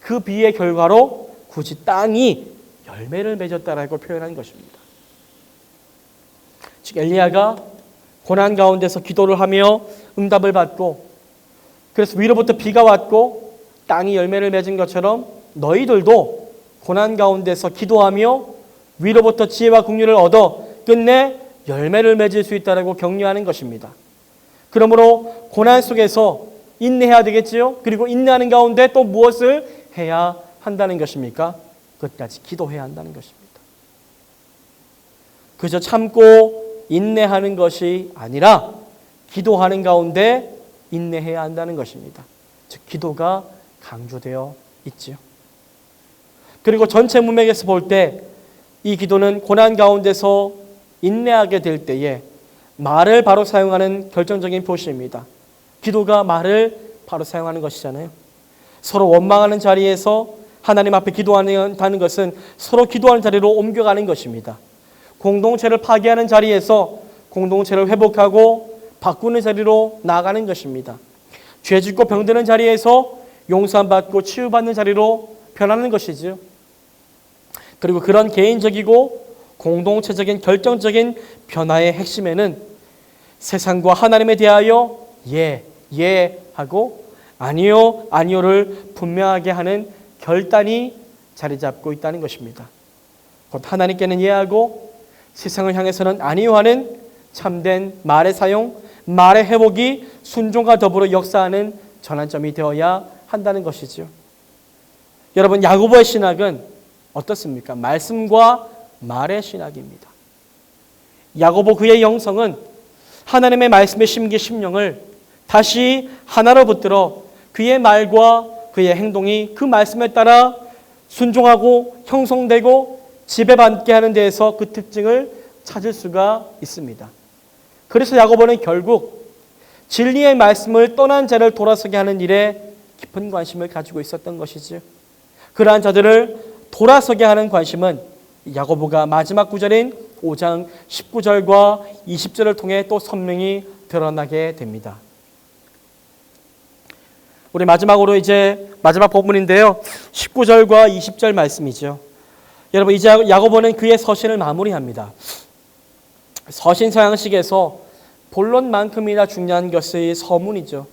그 비의 결과로 굳이 땅이 열매를 맺었다라고 표현한 것입니다. 즉 엘리야가 고난 가운데서 기도를 하며 응답을 받고 그래서 위로부터 비가 왔고 땅이 열매를 맺은 것처럼 너희들도 고난 가운데서 기도하며 위로부터 지혜와 긍휼을 얻어 끝내 열매를 맺을 수 있다라고 격려하는 것입니다. 그러므로 고난 속에서 인내해야 되겠지요. 그리고 인내하는 가운데 또 무엇을 해야 한다는 것입니까? 끝까지 기도해야 한다는 것입니다. 그저 참고 인내하는 것이 아니라 기도하는 가운데 인내해야 한다는 것입니다. 즉 기도가 강조되어 있지요. 그리고 전체 문맥에서 볼 때 이 기도는 고난 가운데서 인내하게 될 때에 말을 바로 사용하는 결정적인 표시입니다. 기도가 말을 바로 사용하는 것이잖아요. 서로 원망하는 자리에서 하나님 앞에 기도한다는 것은 서로 기도하는 자리로 옮겨가는 것입니다. 공동체를 파괴하는 자리에서 공동체를 회복하고 바꾸는 자리로 나아가는 것입니다. 죄 짓고 병드는 자리에서 용서받고 치유받는 자리로 변하는 것이죠. 그리고 그런 개인적이고 공동체적인 결정적인 변화의 핵심에는 세상과 하나님에 대하여 예 하고 아니요, 아니요를 분명하게 하는 결단이 자리 잡고 있다는 것입니다. 곧 하나님께는 예하고 세상을 향해서는 아니요 하는 참된 말의 사용, 말의 회복이 순종과 더불어 역사하는 전환점이 되어야 한다는 것이죠. 여러분, 야고보의 신학은 어떻습니까? 말씀과 말의 신학입니다. 야고보 그의 영성은 하나님의 말씀의 심기 심령을 다시 하나로 붙들어 그의 말과 그의 행동이 그 말씀에 따라 순종하고 형성되고 지배받게 하는 데에서 그 특징을 찾을 수가 있습니다. 그래서 야고보는 결국 진리의 말씀을 떠난 자를 돌아서게 하는 일에 깊은 관심을 가지고 있었던 것이죠. 그러한 자들을 돌아서게 하는 관심은 야고보가 마지막 구절인 5장 19절과 20절을 통해 또 선명히 드러나게 됩니다. 우리 마지막으로 이제 마지막 본문인데요. 19절과 20절 말씀이죠. 여러분, 이제 야고보는 그의 서신을 마무리합니다. 서신 서양식에서 본론만큼이나 중요한 것이 서문이죠.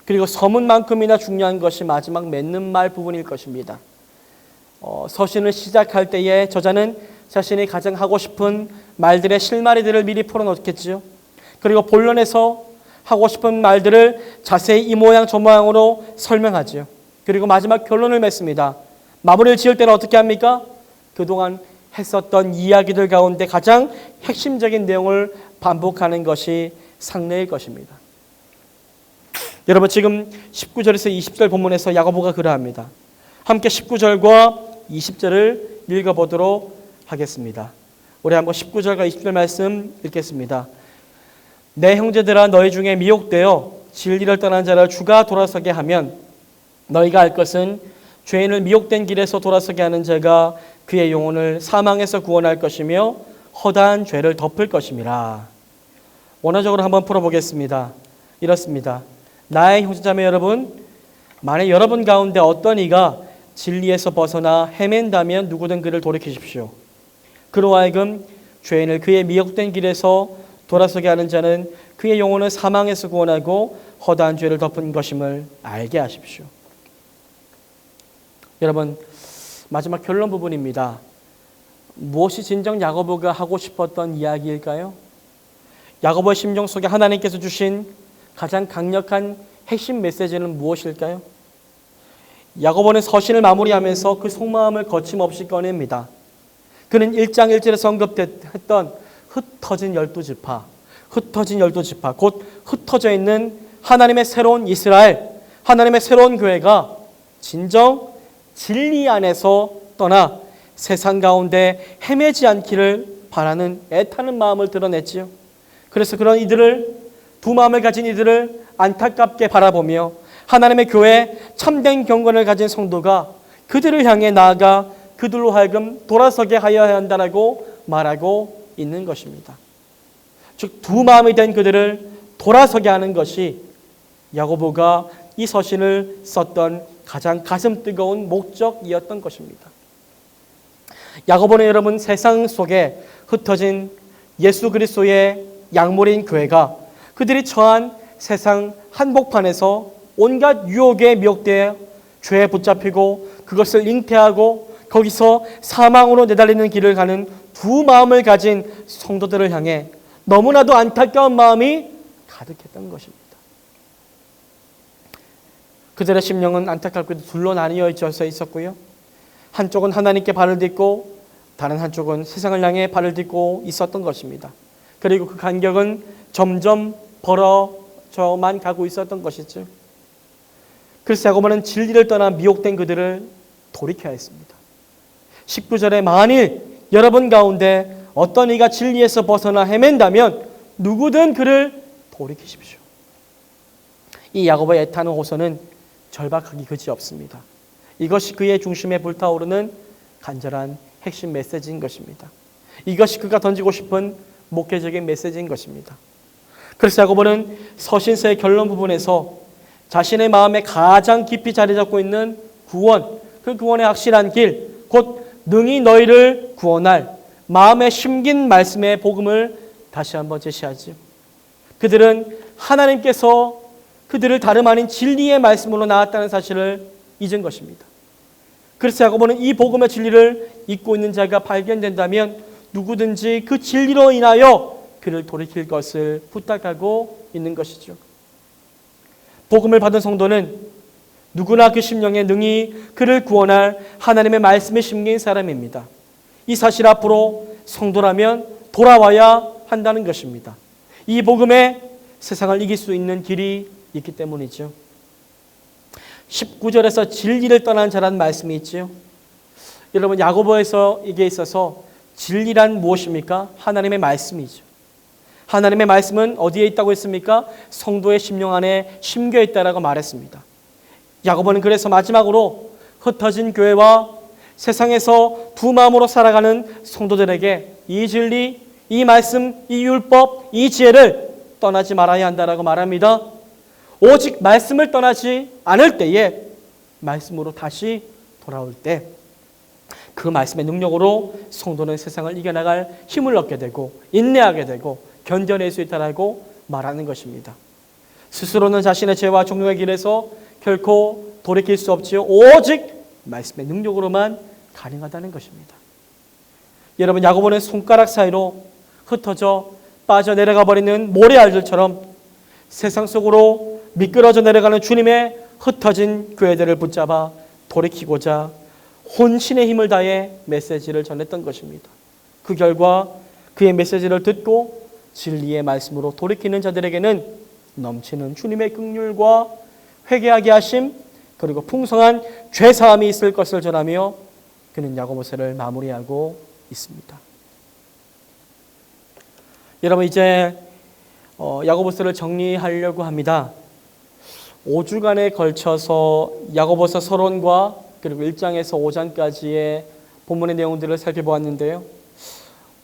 그리고 서문만큼이나 중요한 것이 마지막 맺는 말 부분일 것입니다. 서신을 시작할 때에 저자는 자신이 가장 하고 싶은 말들의 실마리들을 미리 풀어놓겠지요. 그리고 본론에서 하고 싶은 말들을 자세히 이 모양 저 모양으로 설명하지요. 그리고 마지막 결론을 맺습니다. 마무리를 지을 때는 어떻게 합니까? 그동안 했었던 이야기들 가운데 가장 핵심적인 내용을 반복하는 것이 상례일 것입니다. 여러분, 지금 19절에서 20절 본문에서 야고보가 그러합니다. 함께 19절과 20절을 읽어보도록 하겠습니다. 우리 한번 19절과 20절 말씀 읽겠습니다. 내 형제들아, 너희 중에 미혹되어 진리를 떠난 자를 주가 돌아서게 하면 너희가 알 것은 죄인을 미혹된 길에서 돌아서게 하는 자가 그의 영혼을 사망에서 구원할 것이며 허다한 죄를 덮을 것임이라. 원어적으로 한번 풀어보겠습니다. 이렇습니다. 나의 형제자매 여러분, 만약 여러분 가운데 어떤 이가 진리에서 벗어나 헤맨다면 누구든 그를 돌이키십시오. 그로 하여금 죄인을 그의 미혹된 길에서 돌아서게 하는 자는 그의 영혼을 사망에서 구원하고 허다한 죄를 덮은 것임을 알게 하십시오. 여러분, 마지막 결론 부분입니다. 무엇이 진정 야고보가 하고 싶었던 이야기일까요? 야고보의 심정 속에 하나님께서 주신 가장 강력한 핵심 메시지는 무엇일까요? 야고보는 서신을 마무리하면서 그 속마음을 거침없이 꺼냅니다. 그는 1장 1절에서 언급했던 흩어진 12지파, 곧 흩어져 있는 하나님의 새로운 이스라엘, 하나님의 새로운 교회가 진정 진리 안에서 떠나 세상 가운데 헤매지 않기를 바라는 애타는 마음을 드러냈지요. 그래서 그런 이들을, 두 마음을 가진 이들을 안타깝게 바라보며 하나님의 교회 참된 경건을 가진 성도가 그들을 향해 나아가 그들로 하여금 돌아서게 하여야 한다고 말하고 있는 것입니다. 즉, 두 마음이 된 그들을 돌아서게 하는 것이 야고보가 이 서신을 썼던 가장 가슴 뜨거운 목적이었던 것입니다. 야고보는 여러분, 세상 속에 흩어진 예수 그리스도의 약물인 교회가 그들이 처한 세상 한복판에서 온갖 유혹에 미혹되어 죄에 붙잡히고 그것을 잉태하고 거기서 사망으로 내달리는 길을 가는 두 마음을 가진 성도들을 향해 너무나도 안타까운 마음이 가득했던 것입니다. 그들의 심령은 안타깝게도 둘로 나뉘어 있었고요. 한쪽은 하나님께 발을 딛고 다른 한쪽은 세상을 향해 발을 딛고 있었던 것입니다. 그리고 그 간격은 점점 벌어져만 가고 있었던 것이죠. 그래서 야고보는 진리를 떠나 미혹된 그들을 돌이켜야 했습니다. 19절에 만일 여러분 가운데 어떤 이가 진리에서 벗어나 헤맨다면 누구든 그를 돌이키십시오. 이 야고보의 애타는 호소는 절박하기 그지없습니다. 이것이 그의 중심에 불타오르는 간절한 핵심 메시지인 것입니다. 이것이 그가 던지고 싶은 목회적인 메시지인 것입니다. 그래서 야고보는 서신서의 결론 부분에서 자신의 마음에 가장 깊이 자리 잡고 있는 구원, 그 구원의 확실한 길, 곧 능히 너희를 구원할 마음에 심긴 말씀의 복음을 다시 한번 제시하죠. 그들은 하나님께서 그들을 다름 아닌 진리의 말씀으로 나왔다는 사실을 잊은 것입니다. 그래서 야고보는 이 복음의 진리를 잊고 있는 자가 발견된다면 누구든지 그 진리로 인하여 그를 돌이킬 것을 부탁하고 있는 것이죠. 복음을 받은 성도는 누구나 그 심령에 능히 그를 구원할 하나님의 말씀에 심긴 사람입니다. 이 사실 앞으로 성도라면 돌아와야 한다는 것입니다. 이 복음에 세상을 이길 수 있는 길이 있기 때문이죠. 19절에서 진리를 떠난 자라는 말씀이 있죠. 여러분, 야고보에서 이게 있어서 진리란 무엇입니까? 하나님의 말씀이죠. 하나님의 말씀은 어디에 있다고 했습니까? 성도의 심령 안에 심겨 있다라고 말했습니다. 야고보는 그래서 마지막으로 흩어진 교회와 세상에서 두 마음으로 살아가는 성도들에게 이 진리, 이 말씀, 이 율법, 이 지혜를 떠나지 말아야 한다라고 말합니다. 오직 말씀을 떠나지 않을 때에 말씀으로 다시 돌아올 때 그 말씀의 능력으로 성도는 세상을 이겨나갈 힘을 얻게 되고 인내하게 되고 견뎌낼 수 있다라고 말하는 것입니다. 스스로는 자신의 죄와 종교의 길에서 결코 돌이킬 수 없지요. 오직 말씀의 능력으로만 가능하다는 것입니다. 여러분, 야고보는 손가락 사이로 흩어져 빠져내려가 버리는 모래알들처럼 세상 속으로 미끄러져 내려가는 주님의 흩어진 교회들을 붙잡아 돌이키고자 혼신의 힘을 다해 메시지를 전했던 것입니다. 그 결과 그의 메시지를 듣고 진리의 말씀으로 돌이키는 자들에게는 넘치는 주님의 긍휼과 회개하게 하심, 그리고 풍성한 죄사함이 있을 것을 전하며 그는 야고보서를 마무리하고 있습니다. 여러분, 이제 야고보서를 정리하려고 합니다. 5주간에 걸쳐서 야고보서 서론과 그리고 1장에서 5장까지의 본문의 내용들을 살펴보았는데요.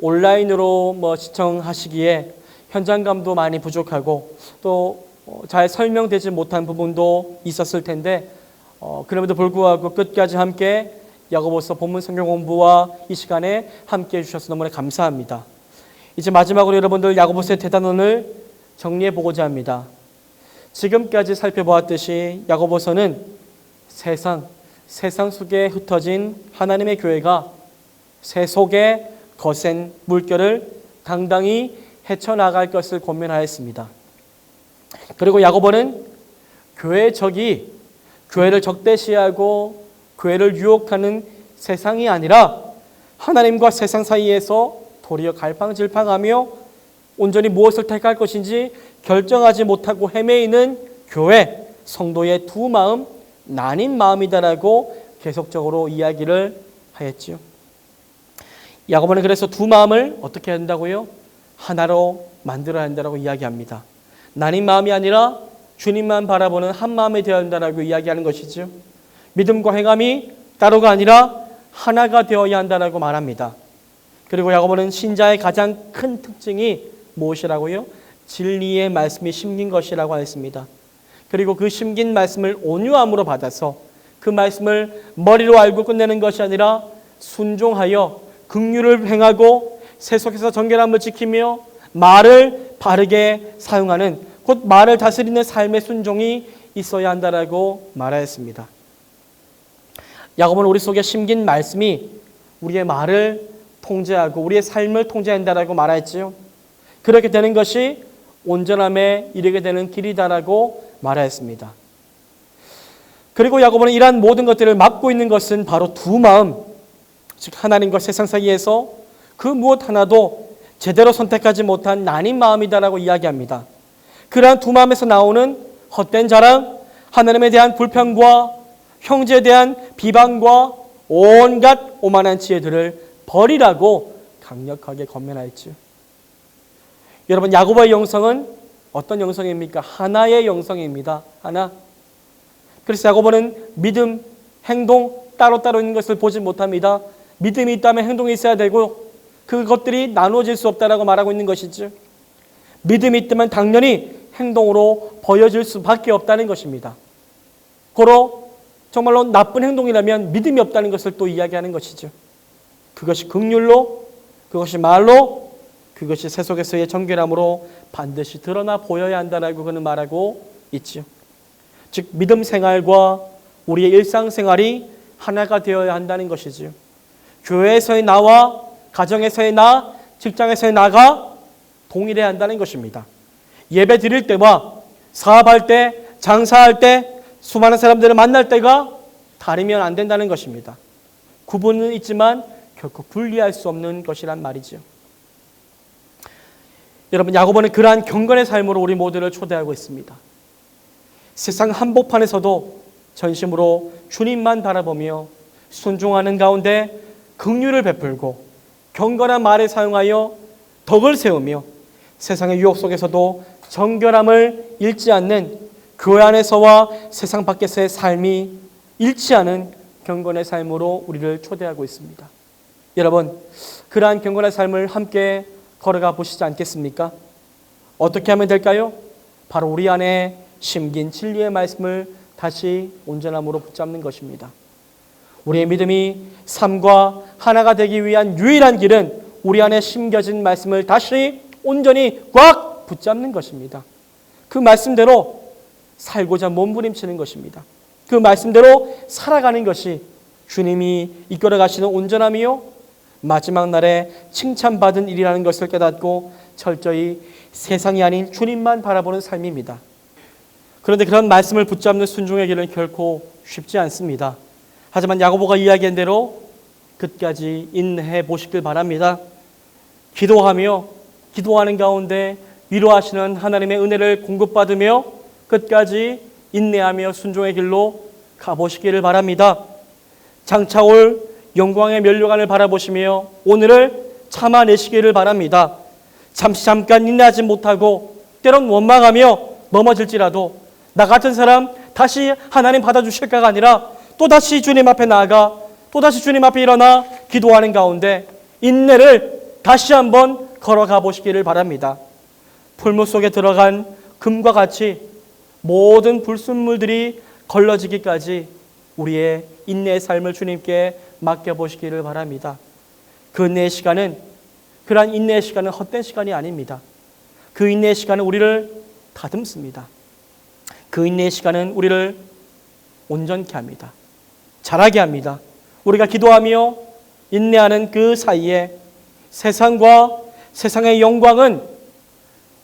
온라인으로 시청하시기에 현장감도 많이 부족하고 또 잘 설명되지 못한 부분도 있었을 텐데 그럼에도 불구하고 끝까지 함께 야고보서 본문 성경 공부와 이 시간에 함께 해주셔서 너무나 감사합니다. 이제 마지막으로 여러분들 야고보서의 대단원을 정리해 보고자 합니다. 지금까지 살펴보았듯이 야고보서는 세상 속에 흩어진 하나님의 교회가 새 속의 거센 물결을 당당히 헤쳐나갈 것을 권면하였습니다. 그리고 야고보는 교회의 적이 교회를 적대시하고 교회를 유혹하는 세상이 아니라 하나님과 세상 사이에서 도리어 갈팡질팡하며 온전히 무엇을 택할 것인지 결정하지 못하고 헤매이는 교회, 성도의 두 마음, 나뉜 마음이다라고 계속적으로 이야기를 하였지요. 야고보는 그래서 두 마음을 어떻게 해야 한다고요? 하나로 만들어야 한다고 이야기합니다. 나뉜 마음이 아니라 주님만 바라보는 한 마음이 되어야 한다고 이야기하는 것이죠. 믿음과 행함이 따로가 아니라 하나가 되어야 한다고 말합니다. 그리고 야고보는 신자의 가장 큰 특징이 무엇이라고요? 진리의 말씀이 심긴 것이라고 했습니다. 그리고 그 심긴 말씀을 온유함으로 받아서 그 말씀을 머리로 알고 끝내는 것이 아니라 순종하여 긍휼을 행하고 세속에서 정결함을 지키며 말을 바르게 사용하는, 곧 말을 다스리는 삶의 순종이 있어야 한다라고 말하였습니다. 야고보는 우리 속에 심긴 말씀이 우리의 말을 통제하고 우리의 삶을 통제한다라고 말하였지요. 그렇게 되는 것이 온전함에 이르게 되는 길이다라고 말하였습니다. 그리고 야고보는 이러한 모든 것들을 막고 있는 것은 바로 두 마음, 즉 하나님과 세상 사이에서 그 무엇 하나도 제대로 선택하지 못한 나뉜 마음이다라고 이야기합니다. 그러한 두 마음에서 나오는 헛된 자랑, 하나님에 대한 불평과 형제에 대한 비방과 온갖 오만한 지혜들을 버리라고 강력하게 권면하였지요. 여러분, 야고보의 영성은 어떤 영성입니까? 하나의 영성입니다. 하나. 그래서 야고보는 믿음, 행동 따로따로 있는 것을 보지 못합니다. 믿음이 있다면 행동이 있어야 되고 그것들이 나누어질 수 없다라고 말하고 있는 것이죠. 믿음이 있다면 당연히 행동으로 보여질 수밖에 없다는 것입니다. 고로 정말로 나쁜 행동이라면 믿음이 없다는 것을 또 이야기하는 것이죠. 그것이 긍휼로, 그것이 말로, 그것이 세속에서의 정결함으로 반드시 드러나 보여야 한다라고 그는 말하고 있죠. 즉 믿음 생활과 우리의 일상생활이 하나가 되어야 한다는 것이지요. 교회에서의 나와 가정에서의 나, 직장에서의 나가 동일해야 한다는 것입니다. 예배 드릴 때와 사업할 때, 장사할 때, 수많은 사람들을 만날 때가 다르면 안 된다는 것입니다. 구분은 있지만 결코 분리할 수 없는 것이란 말이죠. 여러분, 야고보는 그러한 경건의 삶으로 우리 모두를 초대하고 있습니다. 세상 한복판에서도 전심으로 주님만 바라보며 순종하는 가운데 긍휼을 베풀고 경건한 말을 사용하여 덕을 세우며 세상의 유혹 속에서도 정결함을 잃지 않는 교회 안에서와 세상 밖에서의 삶이 잃지 않은 경건의 삶으로 우리를 초대하고 있습니다. 여러분, 그러한 경건의 삶을 함께 걸어가 보시지 않겠습니까? 어떻게 하면 될까요? 바로 우리 안에 심긴 진리의 말씀을 다시 온전함으로 붙잡는 것입니다. 우리의 믿음이 삶과 하나가 되기 위한 유일한 길은 우리 안에 심겨진 말씀을 다시 온전히 꽉 붙잡는 것입니다. 그 말씀대로 살고자 몸부림치는 것입니다. 그 말씀대로 살아가는 것이 주님이 이끌어 가시는 온전함이요 마지막 날에 칭찬받은 일이라는 것을 깨닫고 철저히 세상이 아닌 주님만 바라보는 삶입니다. 그런데 그런 말씀을 붙잡는 순종의 길은 결코 쉽지 않습니다. 하지만 야고보가 이야기한 대로 끝까지 인내해 보시길 바랍니다. 기도하는 가운데 위로하시는 하나님의 은혜를 공급받으며 끝까지 인내하며 순종의 길로 가보시기를 바랍니다. 장차 올 영광의 면류관을 바라보시며 오늘을 참아내시기를 바랍니다. 잠깐 인내하지 못하고 때론 원망하며 넘어질지라도 나 같은 사람 다시 하나님 받아주실까가 아니라 또다시 주님 앞에 나아가 또다시 주님 앞에 일어나 기도하는 가운데 인내를 다시 한번 걸어가 보시기를 바랍니다. 풀무 속에 들어간 금과 같이 모든 불순물들이 걸러지기까지 우리의 인내의 삶을 주님께 맡겨보시기를 바랍니다. 그 인내의 시간은, 그러한 인내의 시간은 헛된 시간이 아닙니다. 그 인내의 시간은 우리를 다듬습니다. 그 인내의 시간은 우리를 온전케 합니다. 자라게 합니다. 우리가 기도하며 인내하는 그 사이에 세상과 세상의 영광은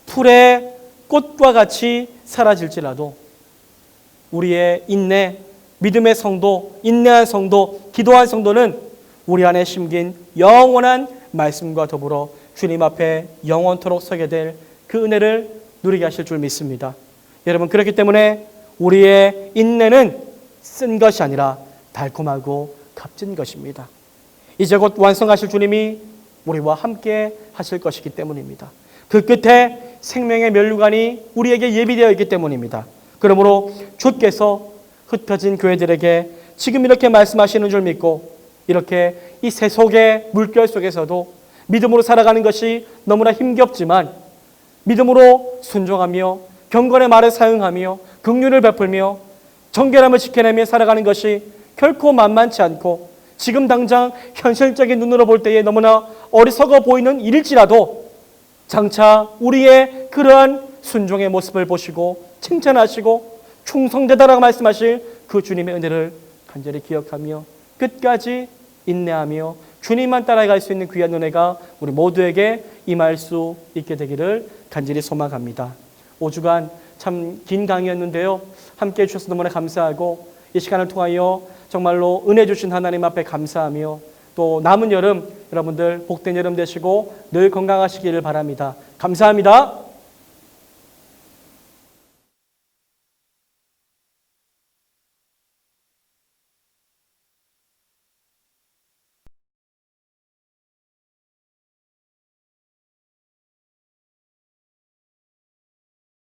풀의 꽃과 같이 사라질지라도 우리의 인내, 믿음의 성도, 인내한 성도, 기도한 성도는 우리 안에 심긴 영원한 말씀과 더불어 주님 앞에 영원토록 서게 될 그 은혜를 누리게 하실 줄 믿습니다. 여러분, 그렇기 때문에 우리의 인내는 쓴 것이 아니라 달콤하고 값진 것입니다. 이제 곧 완성하실 주님이 우리와 함께 하실 것이기 때문입니다. 그 끝에 생명의 면류관이 우리에게 예비되어 있기 때문입니다. 그러므로 주께서 흩어진 교회들에게 지금 이렇게 말씀하시는 줄 믿고 이렇게 이 세속의 물결 속에서도 믿음으로 살아가는 것이 너무나 힘겹지만 믿음으로 순종하며 경건의 말을 사용하며 긍휼을 베풀며 정결함을 지켜내며 살아가는 것이 결코 만만치 않고 지금 당장 현실적인 눈으로 볼 때에 너무나 어리석어 보이는 일일지라도 장차 우리의 그러한 순종의 모습을 보시고 칭찬하시고 충성되다라고 말씀하실 그 주님의 은혜를 간절히 기억하며 끝까지 인내하며 주님만 따라갈 수 있는 귀한 은혜가 우리 모두에게 임할 수 있게 되기를 간절히 소망합니다. 5주간 참 긴 강의였는데요. 함께해 주셔서 너무나 감사하고 이 시간을 통하여 정말로 은혜 주신 하나님 앞에 감사하며 또 남은 여름 여러분들 복된 여름 되시고 늘 건강하시기를 바랍니다. 감사합니다.